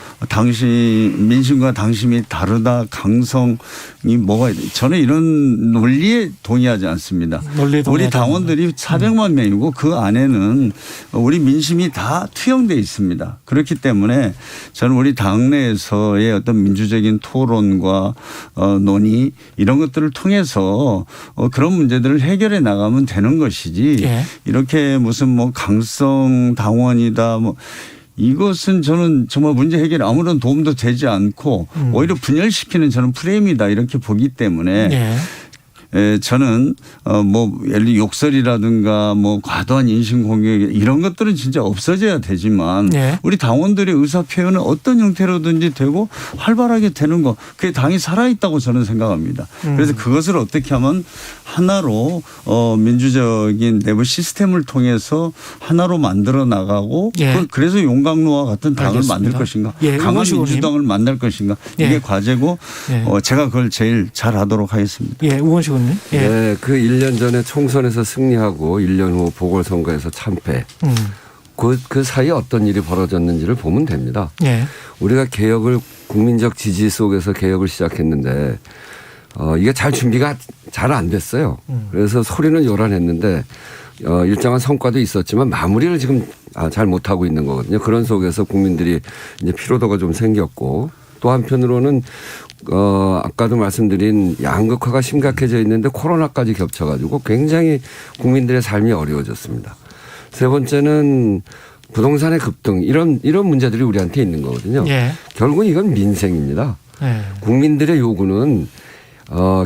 민심과 당심이 다르다 강성이 뭐가 저는 이런 논리에 동의하지 않습니다. 우리 당원들이 400만 명이고 그 안에는 우리 민심이 다 투영돼 있습니다. 그렇기 때문에 저는 우리 당내에서의 어떤 민주적인 토론과 논의 이런 것들을 통해서 그런 문제들을 해결해 나가면 되는 것이지 예. 이렇게 무슨 뭐 강성 당원이다 뭐 이것은 저는 정말 문제 해결에 아무런 도움도 되지 않고 오히려 분열시키는 저는 프레임이다 이렇게 보기 때문에 예. 저는 뭐 예를 들어 욕설이라든가 뭐 과도한 인신공격 이런 것들은 진짜 없어져야 되지만 네. 우리 당원들의 의사 표현은 어떤 형태로든지 되고 활발하게 되는 거 그게 당이 살아있다고 저는 생각합니다. 그래서 그것을 어떻게 하면 하나로 민주적인 내부 시스템을 통해서 하나로 만들어 나가고 예. 그래서 용광로와 같은 당을 알겠습니다. 만들 것인가 예, 강한 우원식 민주당을 만들 것인가 이게 예. 과제고 예. 제가 그걸 제일 잘하도록 하겠습니다. 예, 우원식 의원님. 예. 네, 그 1년 전에 총선에서 승리하고 1년 후 보궐선거에서 참패. 그 사이에 어떤 일이 벌어졌는지를 보면 됩니다. 예. 우리가 개혁을 국민적 지지 속에서 개혁을 시작했는데 이게 잘 준비가 잘 안 됐어요. 그래서 소리는 요란했는데 일정한 성과도 있었지만 마무리를 지금 잘 못하고 있는 거거든요. 그런 속에서 국민들이 이제 피로도가 좀 생겼고 또 한편으로는 아까도 말씀드린 양극화가 심각해져 있는데 코로나까지 겹쳐가지고 굉장히 국민들의 삶이 어려워졌습니다. 세 번째는 부동산의 급등 이런 문제들이 우리한테 있는 거거든요. 예. 결국은 이건 민생입니다. 예. 국민들의 요구는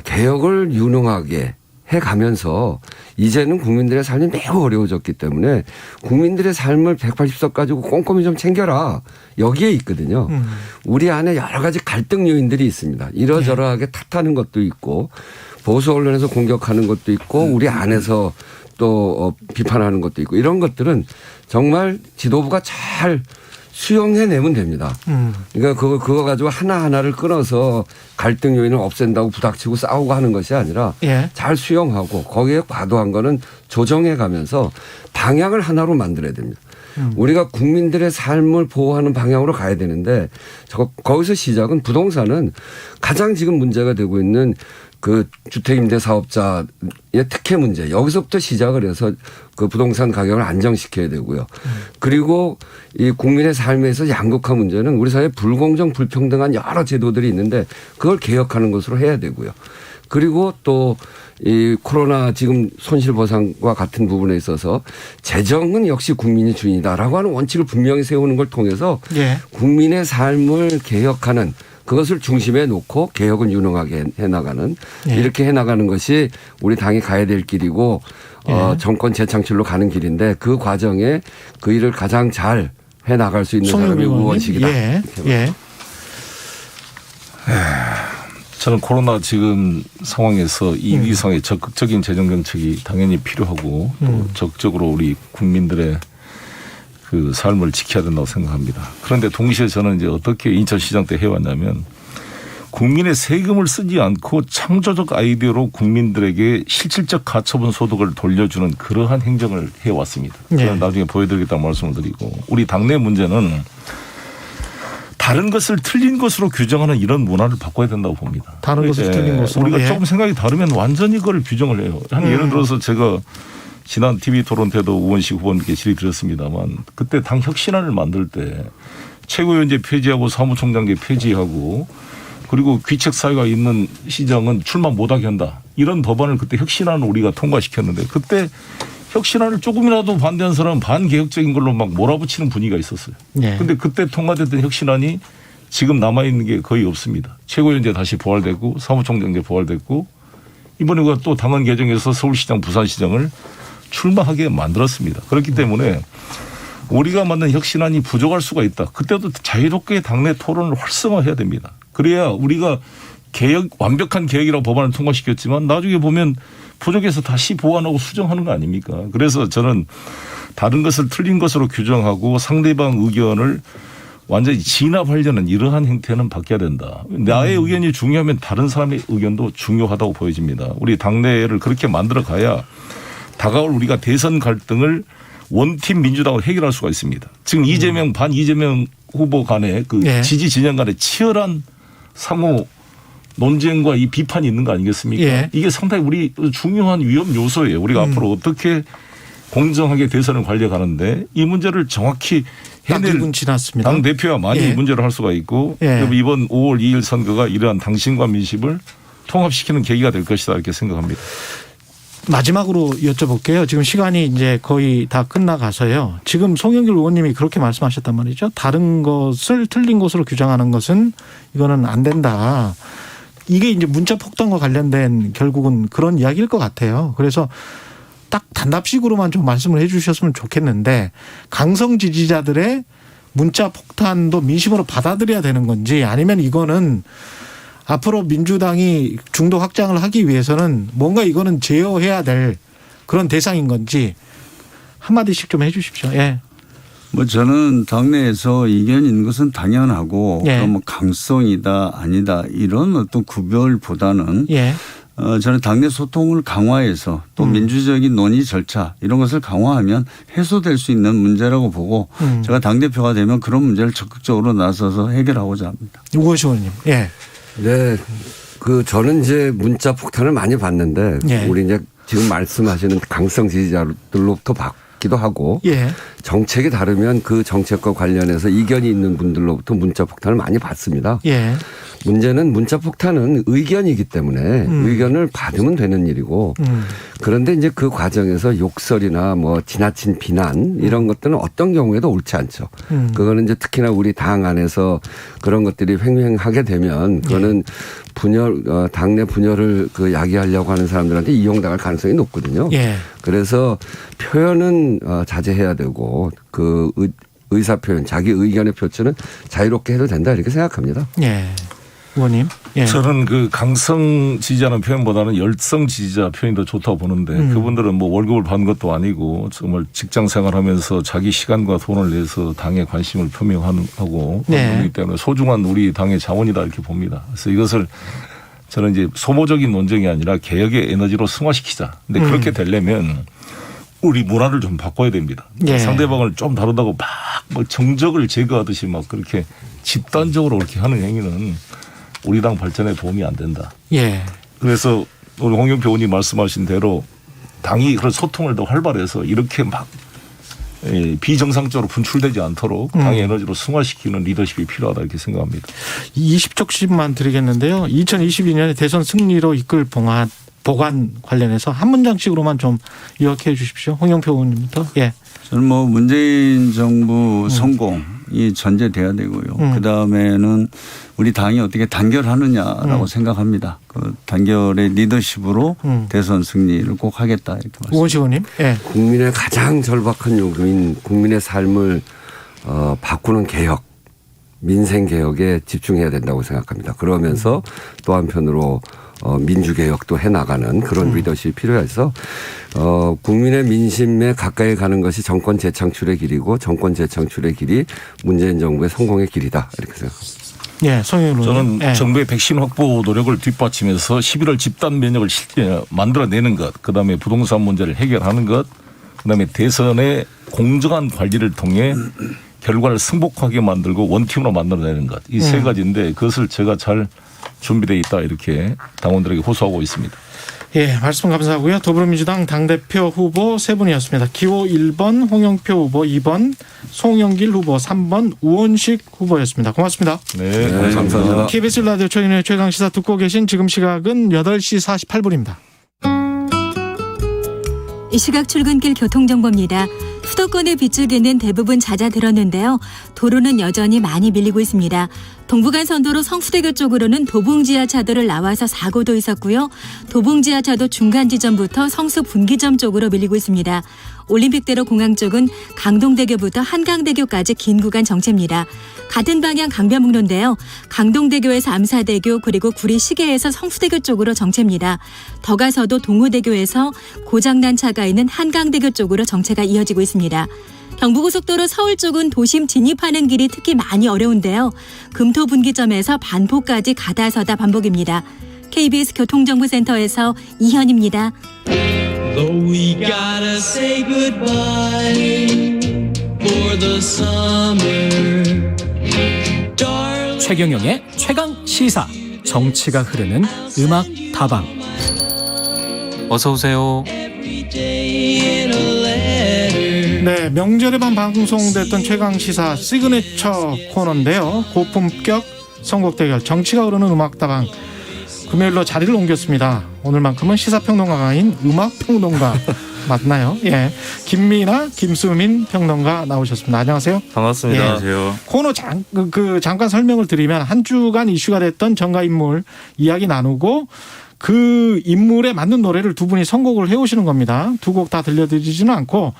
개혁을 유능하게 해가면서 이제는 국민들의 삶이 매우 어려워졌기 때문에 국민들의 삶을 180석 가지고 꼼꼼히 좀 챙겨라. 여기에 있거든요. 우리 안에 여러 가지 갈등 요인들이 있습니다. 이러저러하게 탓하는 것도 있고 보수 언론에서 공격하는 것도 있고 우리 안에서 또 비판하는 것도 있고 이런 것들은 정말 지도부가 잘 수용해내면 됩니다. 그러니까 그거 가지고 하나하나를 끊어서 갈등 요인을 없앤다고 부닥치고 싸우고 하는 것이 아니라 예. 잘 수용하고 거기에 과도한 거는 조정해 가면서 방향을 하나로 만들어야 됩니다. 우리가 국민들의 삶을 보호하는 방향으로 가야 되는데 거기서 시작은 부동산은 가장 지금 문제가 되고 있는 그 주택임대 사업자의 특혜 문제 여기서부터 시작을 해서 그 부동산 가격을 안정시켜야 되고요. 그리고 이 국민의 삶에서 양극화 문제는 우리 사회에 불공정 불평등한 여러 제도들이 있는데 그걸 개혁하는 것으로 해야 되고요. 그리고 또 이 코로나 지금 손실보상과 같은 부분에 있어서 재정은 역시 국민이 주인이다라고 하는 원칙을 분명히 세우는 걸 통해서 예. 국민의 삶을 개혁하는 그것을 중심에 놓고 개혁을 유능하게 해나가는 예. 이렇게 해나가는 것이 우리 당이 가야 될 길이고 예. 정권 재창출로 가는 길인데 그 과정에 그 일을 가장 잘 해나갈 수 있는 사람이 우원식이다. 예. 예. 저는 코로나 지금 상황에서 이 위기상에 적극적인 재정정책이 당연히 필요하고 또 적극적으로 우리 국민들의 그 삶을 지켜야 된다고 생각합니다. 그런데 동시에 저는 이제 어떻게 인천시장 때 해왔냐면 국민의 세금을 쓰지 않고 창조적 아이디어로 국민들에게 실질적 가처분 소득을 돌려주는 그러한 행정을 해왔습니다. 네. 나중에 보여드리겠다고 말씀을 드리고 우리 당내 문제는 다른 것을 틀린 것으로 규정하는 이런 문화를 바꿔야 된다고 봅니다. 다른 것을 틀린 것으로. 우리가 예. 조금 생각이 다르면 완전히 그걸 규정을 해요. 예를 들어서 제가 지난 TV 토론 때도 우원식 후보님께 질의드렸습니다만 그때 당 혁신안을 만들 때 최고위원제 폐지하고 사무총장제 폐지하고 그리고 귀책사유가 있는 시장은 출마 못하게 한다. 이런 법안을 그때 혁신안을 우리가 통과시켰는데 그때 혁신안을 조금이라도 반대한 사람은 반개혁적인 걸로 막 몰아붙이는 분위기가 있었어요. 그런데 그때 통과됐던 혁신안이 지금 남아있는 게 거의 없습니다. 최고위원제 다시 부활됐고 사무총장제 부활됐고 이번에 또 당헌 개정에서 서울시장, 부산시장을 출마하게 만들었습니다. 그렇기 때문에 우리가 만든 혁신안이 부족할 수가 있다. 그때도 자유롭게 당내 토론을 활성화해야 됩니다. 그래야 우리가 완벽한 개혁이라고 법안을 통과시켰지만 나중에 보면 부족해서 다시 보완하고 수정하는 거 아닙니까? 그래서 저는 다른 것을 틀린 것으로 규정하고 상대방 의견을 완전히 진압하려는 이러한 행태는 바뀌어야 된다. 나의 의견이 중요하면 다른 사람의 의견도 중요하다고 보여집니다. 우리 당내를 그렇게 만들어 가야 다가올 우리가 대선 갈등을 원팀 민주당으로 해결할 수가 있습니다. 지금 이재명 반 이재명 후보 간에 그 지지 진영 간에 치열한 상호 논쟁과 이 비판이 있는 거 아니겠습니까? 이게 상당히 우리 중요한 위험 요소예요. 우리가 앞으로 어떻게 공정하게 대선을 관리해가는데 이 문제를 정확히 해낼 당 대표야 많이 문제를 할 수가 있고 이번 5월 2일 선거가 이러한 당신과 민심을 통합시키는 계기가 될 것이다 이렇게 생각합니다. 마지막으로 여쭤볼게요. 지금 시간이 이제 거의 다 끝나가서요. 지금 송영길 의원님이 그렇게 말씀하셨단 말이죠. 다른 것을 틀린 것으로 규정하는 것은 이거는 안 된다. 이게 이제 문자 폭탄과 관련된 결국은 그런 이야기일 것 같아요. 그래서 딱 단답식으로만 좀 말씀을 해 주셨으면 좋겠는데 강성 지지자들의 문자 폭탄도 민심으로 받아들여야 되는 건지 아니면 이거는 앞으로 민주당이 중도 확장을 하기 위해서는 뭔가 이거는 제어해야 될 그런 대상인 건지 한마디씩 좀 해 주십시오. 예. 뭐 저는 당내에서 이견이 있는 것은 당연하고 뭐 강성이다 아니다 이런 어떤 구별보다는 저는 당내 소통을 강화해서 또 민주적인 논의 절차 이런 것을 강화하면 해소될 수 있는 문제라고 보고 제가 당대표가 되면 그런 문제를 적극적으로 나서서 해결하고자 합니다. 우원식 의원님. 예. 네. 저는 이제 문자 폭탄을 많이 봤는데 우리 이제 지금 말씀하시는 강성 지지자들로부터 받기도 하고 정책이 다르면 그 정책과 관련해서 이견이 있는 분들로부터 문자 폭탄을 많이 받습니다. 문제는 문자 폭탄은 의견이기 때문에 의견을 받으면 되는 일이고 그런데 이제 그 과정에서 욕설이나 뭐 지나친 비난 이런 것들은 어떤 경우에도 옳지 않죠. 그거는 이제 특히나 우리 당 안에서 그런 것들이 횡행하게 되면 그거는 당내 분열을 야기하려고 하는 사람들한테 이용당할 가능성이 높거든요. 그래서 표현은 자제해야 되고 그 의사 표현, 자기 의견의 표출은 자유롭게 해도 된다 이렇게 생각합니다. 의원님. 저는 그 강성 지지자는 표현보다는 열성 지지자 표현이 더 좋다고 보는데 그분들은 뭐 월급을 받는 것도 아니고 정말 직장 생활하면서 자기 시간과 돈을 내서 당에 관심을 표명하고 그렇기 때문에 소중한 우리 당의 자원이다 이렇게 봅니다. 그래서 이것을 저는 이제 소모적인 논쟁이 아니라 개혁의 에너지로 승화시키자. 근데 그렇게 되려면 우리 문화를 좀 바꿔야 됩니다. 상대방을 좀 다루다고 막 뭐 정적을 제거하듯이 막 그렇게 집단적으로 그렇게 하는 행위는 우리 당 발전에 도움이 안 된다. 그래서 우리 홍영표 의원님 말씀하신 대로 당이 그런 소통을 더 활발해서 이렇게 막 비정상적으로 분출되지 않도록 당의 에너지로 승화시키는 리더십이 필요하다 이렇게 생각합니다. 20쪽씩만 드리겠는데요. 2022년에 대선 승리로 이끌 보관 관련해서 한 문장씩으로만 좀 요약해 주십시오. 홍영표 의원님부터. 저는 뭐 문재인 정부 성공이 전제돼야 되고요. 그다음에는 우리 당이 어떻게 단결하느냐라고 생각합니다. 그 단결의 리더십으로 대선 승리를 꼭 하겠다 이렇게 말씀드립니다. 우원식 의원님. 국민의 가장 절박한 요구인 국민의 삶을 바꾸는 개혁, 민생 개혁에 집중해야 된다고 생각합니다. 그러면서 또 한편으로 민주개혁도 해나가는 그런 리더십이 필요해서 국민의 민심에 가까이 가는 것이 정권 재창출의 길이고 정권 재창출의 길이 문재인 정부의 성공의 길이다 이렇게 생각합니다. 저는 정부의 백신 확보 노력을 뒷받침해서 11월 집단 면역을 만들어내는 것, 그다음에 부동산 문제를 해결하는 것, 그다음에 대선의 공정한 관리를 통해 결과를 승복하게 만들고 원팀으로 만들어내는 것. 이 세 가지인데 그것을 제가 잘 준비되어 있다 이렇게 당원들에게 호소하고 있습니다. 말씀 감사하고요. 더불어민주당 당대표 후보 세 분이었습니다. 기호 1번 홍영표 후보, 2번 송영길 후보, 3번 우원식 후보였습니다. 고맙습니다. 감사합니다. KBS 라디오 최경영의 최강시사 듣고 계신 지금 시각은 8시 48분입니다. 이 시각 출근길 교통정보입니다. 수도권의 빗줄기는 대부분 잦아들었는데요. 도로는 여전히 많이 밀리고 있습니다. 동부간선도로 성수대교 쪽으로는 도봉지하차도를 나와서 사고도 있었고요. 도봉지하차도 중간 지점부터 성수 분기점 쪽으로 밀리고 있습니다. 올림픽대로 공항 쪽은 강동대교부터 한강대교까지 긴 구간 정체입니다. 같은 방향 강변북로인데요. 강동대교에서 암사대교 그리고 구리시계에서 성수대교 쪽으로 정체입니다. 더 가서도 동호대교에서 고장난 차가 있는 한강대교 쪽으로 정체가 이어지고 있습니다. 경부고속도로 서울 쪽은 도심 진입하는 길이 특히 많이 어려운데요. 금토분기점에서 반포까지 가다서다 반복입니다. KBS 교통정보센터에서 이현입니다. We gotta say goodbye for the summer. 최경영의 최강 시사. 정치가 흐르는 음악 다방. 어서 오세요. 네, 명절에만 방송됐던 최강 시사 시그니처 코너인데요. 고품격 선곡 대결 정치가 흐르는 음악 다방. 금요일로 자리를 옮겼습니다. 오늘만큼은 시사평론가가 아닌 음악평론가 맞나요? 예, 김미나, 김수민 평론가 나오셨습니다. 안녕하세요. 반갑습니다. 예. 안녕하세요. 코너 잠깐 설명을 드리면 한 주간 이슈가 됐던 정가인물 이야기 나누고 그 인물에 맞는 노래를 두 분이 선곡을 해오시는 겁니다. 두 곡 다 들려드리지는 않고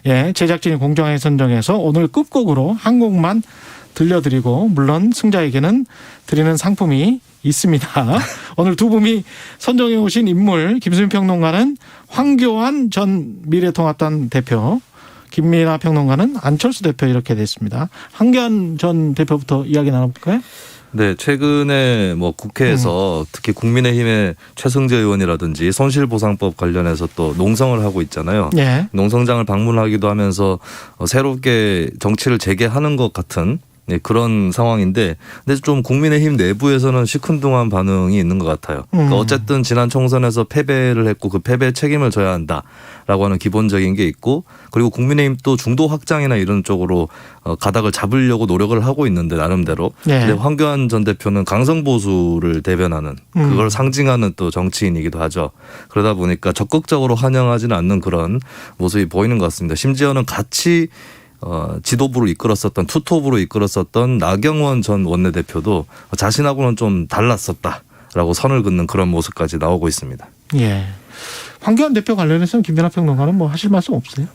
예, 제작진이 공정하게 선정해서 오늘 끝곡으로 한 곡만 들려드리고 물론 승자에게는 드리는 상품이 있습니다. 오늘 두 분이 선정해 오신 인물 김수민 평론가는 황교안 전 미래통합당 대표, 김미나 평론가는 안철수 대표 이렇게 됐습니다. 황교안 전 대표부터 이야기 나눠볼까요? 네, 최근에 뭐 국회에서 특히 국민의힘의 최승재 의원이라든지 손실보상법 관련해서 또 농성을 하고 있잖아요. 예. 농성장을 방문하기도 하면서 새롭게 정치를 재개하는 것 같은 네, 그런 상황인데, 근데 좀 국민의힘 내부에서는 시큰둥한 반응이 있는 것 같아요. 그러니까 어쨌든 지난 총선에서 패배를 했고 그 패배에 책임을 져야 한다라고 하는 기본적인 게 있고, 그리고 국민의힘 또 중도 확장이나 이런 쪽으로 가닥을 잡으려고 노력을 하고 있는데 나름대로. 네. 근데 황교안 전 대표는 강성 보수를 대변하는 그걸 상징하는 또 정치인이기도 하죠. 그러다 보니까 적극적으로 환영하지는 않는 그런 모습이 보이는 것 같습니다. 심지어는 같이 지도부로 이끌었었던 투톱으로 이끌었었던 나경원 전 원내대표도 자신하고는 좀 달랐었다라고 선을 긋는 그런 모습까지 나오고 있습니다. 예. 황교안 대표 관련해서는 김연아 평론가는 뭐 하실 말씀 없어요?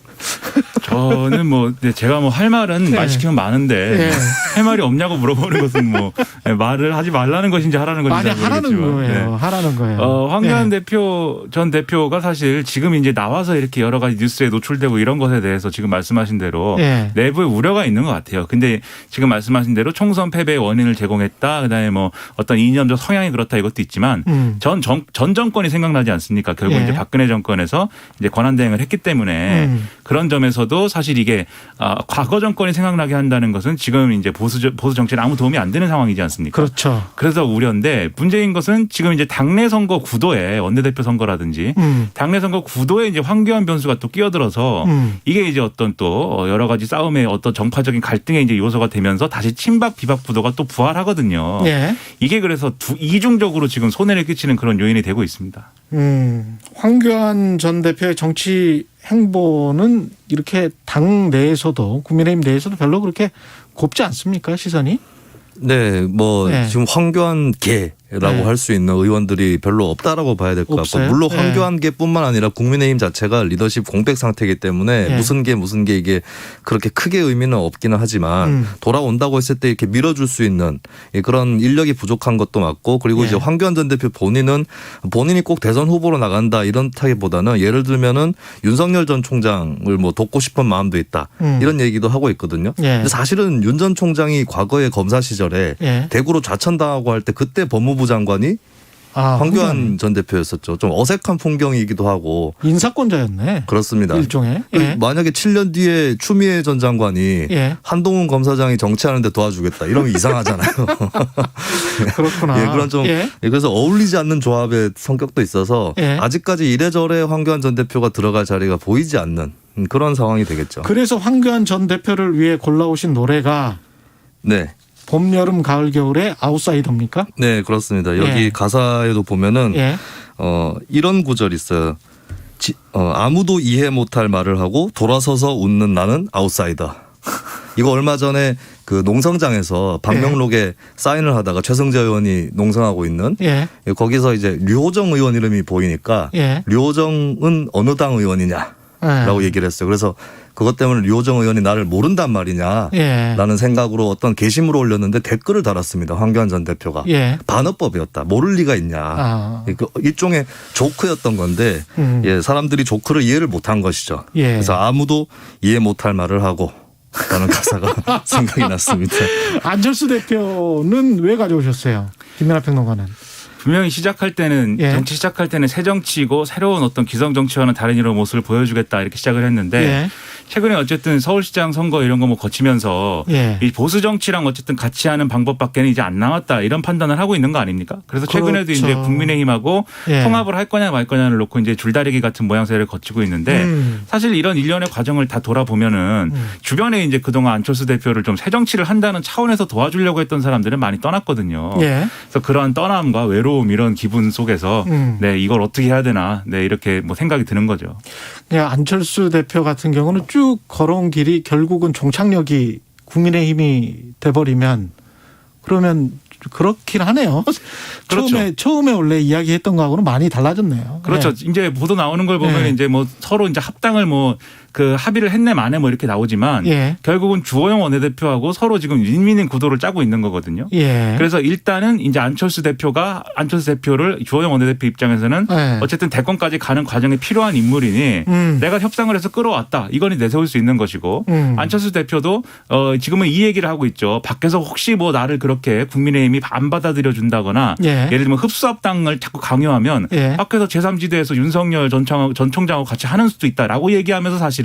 저는 뭐 제가 뭐 할 말은 네. 말 시키면 많은데 네. 할 말이 없냐고 물어보는 것은 뭐 말을 하지 말라는 것인지 하라는 것인지 아니 하라는 거예요. 네. 하라는 거예요. 황교안 네. 대표 전 대표가 사실 지금 이제 나와서 이렇게 여러 가지 뉴스에 노출되고 이런 것에 대해서 지금 말씀하신 대로 네. 내부에 우려가 있는 것 같아요. 근데 지금 말씀하신 대로 총선 패배의 원인을 제공했다. 그다음에 뭐 어떤 이념적 성향이 그렇다 이것도 있지만 전 정권이 생각나지 않습니까? 결국 네. 이제 박근혜 정권에서 이제 권한대행을 했기 때문에 그런 점에서도 사실 이게 과거 정권이 생각나게 한다는 것은 지금 이제 보수 정치에 아무 도움이 안 되는 상황이지 않습니까? 그렇죠. 그래서 우려인데 문제인 것은 지금 이제 당내 선거 구도에 원내대표 선거라든지 당내 선거 구도에 이제 황교안 변수가 또 끼어들어서 이게 이제 어떤 또 여러 가지 싸움의 어떤 정파적인 갈등의 이제 요소가 되면서 다시 친박 비박 구도가 또 부활하거든요. 네. 이게 그래서 이중적으로 지금 손해를 끼치는 그런 요인이 되고 있습니다. 황교안 전 대표의 정치 행보는 이렇게 당 내에서도 국민의힘 내에서도 별로 그렇게 곱지 않습니까? 시선이? 네, 뭐 네. 지금 황교안계라고 네. 할 수 있는 의원들이 별로 없다라고 봐야 될 것 같고, 없어요? 물론 네. 황교안계뿐만 아니라 국민의힘 자체가 리더십 공백 상태이기 때문에 네. 무슨 게 이게 그렇게 크게 의미는 없기는 하지만 돌아온다고 했을 때 이렇게 밀어줄 수 있는 그런 인력이 부족한 것도 맞고, 그리고 네. 이제 황교안 전 대표 본인이 꼭 대선 후보로 나간다 이런타기보다는 예를 들면은 윤석열 전 총장을 뭐 돕고 싶은 마음도 있다 이런 얘기도 하고 있거든요. 네. 근데 사실은 윤 전 총장이 과거에 검사 시절에 네. 대구로 좌천당하고 할 때 그때 법무부 장관이 황교안 전 대표였었죠. 좀 어색한 풍경이기도 하고. 인사권자였네. 그렇습니다. 일종의. 예. 만약에 7년 뒤에 추미애 전 장관이 예. 한동훈 검사장이 정치하는데 도와주겠다 이러면 이상하잖아요. 그렇구나. 예, 그런 좀 예. 그래서 어울리지 않는 조합의 성격도 있어서 예. 아직까지 이래저래 황교안 전 대표가 들어갈 자리가 보이지 않는 그런 상황이 되겠죠. 그래서 황교안 전 대표를 위해 골라오신 노래가 네. 봄, 여름, 가을, 겨울의 아웃사이더입니까? 네, 그렇습니다. 여기 예. 가사에도 보면은 예. 이런 구절이 있어요. 아무도 이해 못할 말을 하고 돌아서서 웃는 나는 아웃사이더. 이거 얼마 전에 그 농성장에서 방명록에 사인을 하다가 최승재 의원이 농성하고 있는 거기서 이제 류호정 의원 이름이 보이니까 류호정은 어느 당 의원이냐라고 얘기를 했어요. 그래서 그것 때문에 류호정 의원이 나를 모른단 말이냐라는 생각으로 어떤 게시물을 올렸는데 댓글을 달았습니다. 황교안 전 대표가. 반어법이었다. 모를 리가 있냐. 일종의 조크였던 건데 사람들이 조크를 이해를 못한 것이죠. 그래서 아무도 이해 못할 말을 하고 라는 가사가 생각이 났습니다. 안철수 대표는 왜 가져오셨어요? 김민하 평론가는. 분명히 시작할 때는 정치 시작할 때는 새 정치이고 새로운 어떤 기성 정치와는 다른 이런 모습을 보여주겠다 이렇게 시작을 했는데 최근에 어쨌든 서울시장 선거 이런 거 뭐 거치면서 이 보수 정치랑 어쨌든 같이 하는 방법밖에는 이제 안 남았다 이런 판단을 하고 있는 거 아닙니까? 그래서 최근에도 그렇죠. 이제 국민의힘하고 통합을 할 거냐 말 거냐를 놓고 이제 줄다리기 같은 모양새를 거치고 있는데 사실 이런 일련의 과정을 다 돌아보면은 주변에 이제 그동안 안철수 대표를 좀 새 정치를 한다는 차원에서 도와주려고 했던 사람들은 많이 떠났거든요. 그래서 그러한 떠남과 외로움 이런 기분 속에서 네 이걸 어떻게 해야 되나 네 이렇게 뭐 생각이 드는 거죠. 안철수 대표 같은 경우는 쭉 걸어온 길이 결국은 종착역이 국민의힘이 돼버리면 그러면 그렇긴 하네요. 그렇죠. 처음에 원래 이야기했던 거하고는 많이 달라졌네요. 그렇죠. 이제 보도 나오는 걸 보면 이제 뭐 서로 이제 합당을 뭐 그 합의를 했네 마네 뭐 이렇게 나오지만 결국은 주호영 원내대표하고 서로 지금 윈윈인 구도를 짜고 있는 거거든요. 그래서 일단은 이제 안철수 대표를 주호영 원내대표 입장에서는 어쨌든 대권까지 가는 과정에 필요한 인물이니 내가 협상을 해서 끌어왔다. 이거는 내세울 수 있는 것이고 안철수 대표도 지금은 이 얘기를 하고 있죠. 밖에서 혹시 뭐 나를 그렇게 국민의힘이 안 받아들여 준다거나 예를 들면 흡수합당을 자꾸 강요하면 밖에서 제3지대에서 윤석열 전 총장하고 같이 하는 수도 있다라고 얘기하면서 사실은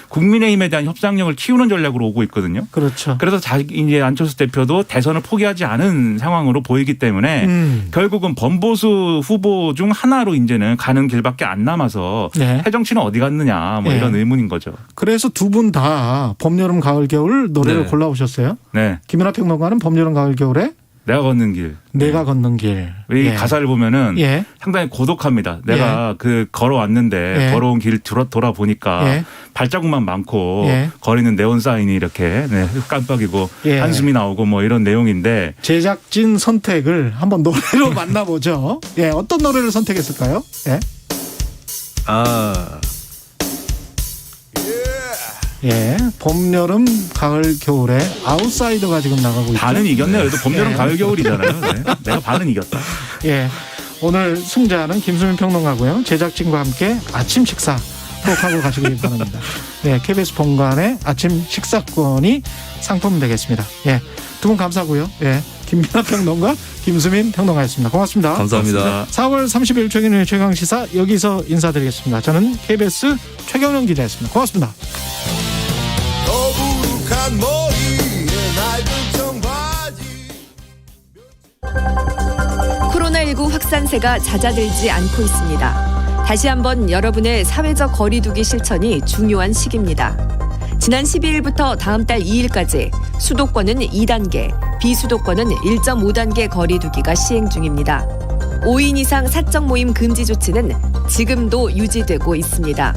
국민의힘에 대한 협상력을 키우는 전략으로 오고 있거든요. 그렇죠. 그래서 이제 안철수 대표도 대선을 포기하지 않은 상황으로 보이기 때문에 결국은 범보수 후보 중 하나로 이제는 가는 길밖에 안 남아서 새 정치는 어디 갔느냐 뭐 이런 의문인 거죠. 그래서 두 분 다 봄, 여름, 가을, 겨울 노래를 골라오셨어요. 네. 김연아 평론가는 봄, 여름, 가을, 겨울에 내가 걷는 길. 내가 걷는 길. 이 가사를 보면은 상당히 고독합니다. 내가 그 걸어왔는데 걸어온 길 돌아보니까 발자국만 많고 거리는 네온 사인이 이렇게 깜빡이고 한숨이 나오고 뭐 이런 내용인데 제작진 선택을 한번 노래로 만나보죠. 어떤 노래를 선택했을까요? 봄, 여름, 가을, 겨울에 아웃사이더가 지금 나가고 있죠. 반은 이겼네요. 그래도 봄, 여름, 가을, 겨울이잖아요. 내가 반은 이겼다. 오늘 승자는 김수민 평론가고요. 제작진과 함께 아침 식사 꼭 하고 가시길 바랍니다. KBS 본관의 아침 식사권이 상품 되겠습니다. 두 분 감사하고요. 김민하 평론가, 김수민 평론가였습니다. 고맙습니다. 감사합니다. 4월 30일 최경영의 최강시사 여기서 인사드리겠습니다. 저는 KBS 최경영 기자였습니다. 고맙습니다. 거북한 머리에 낡은 청바지. 코로나19 확산세가 잦아들지 않고 있습니다. 다시 한번 여러분의 사회적 거리두기 실천이 중요한 시기입니다. 지난 12일부터 다음 달 2일까지 수도권은 2단계, 비수도권은 1.5단계 거리두기가 시행 중입니다. 5인 이상 사적 모임 금지 조치는 지금도 유지되고 있습니다.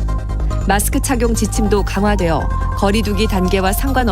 마스크 착용 지침도 강화되어 거리두기 단계와 상관없이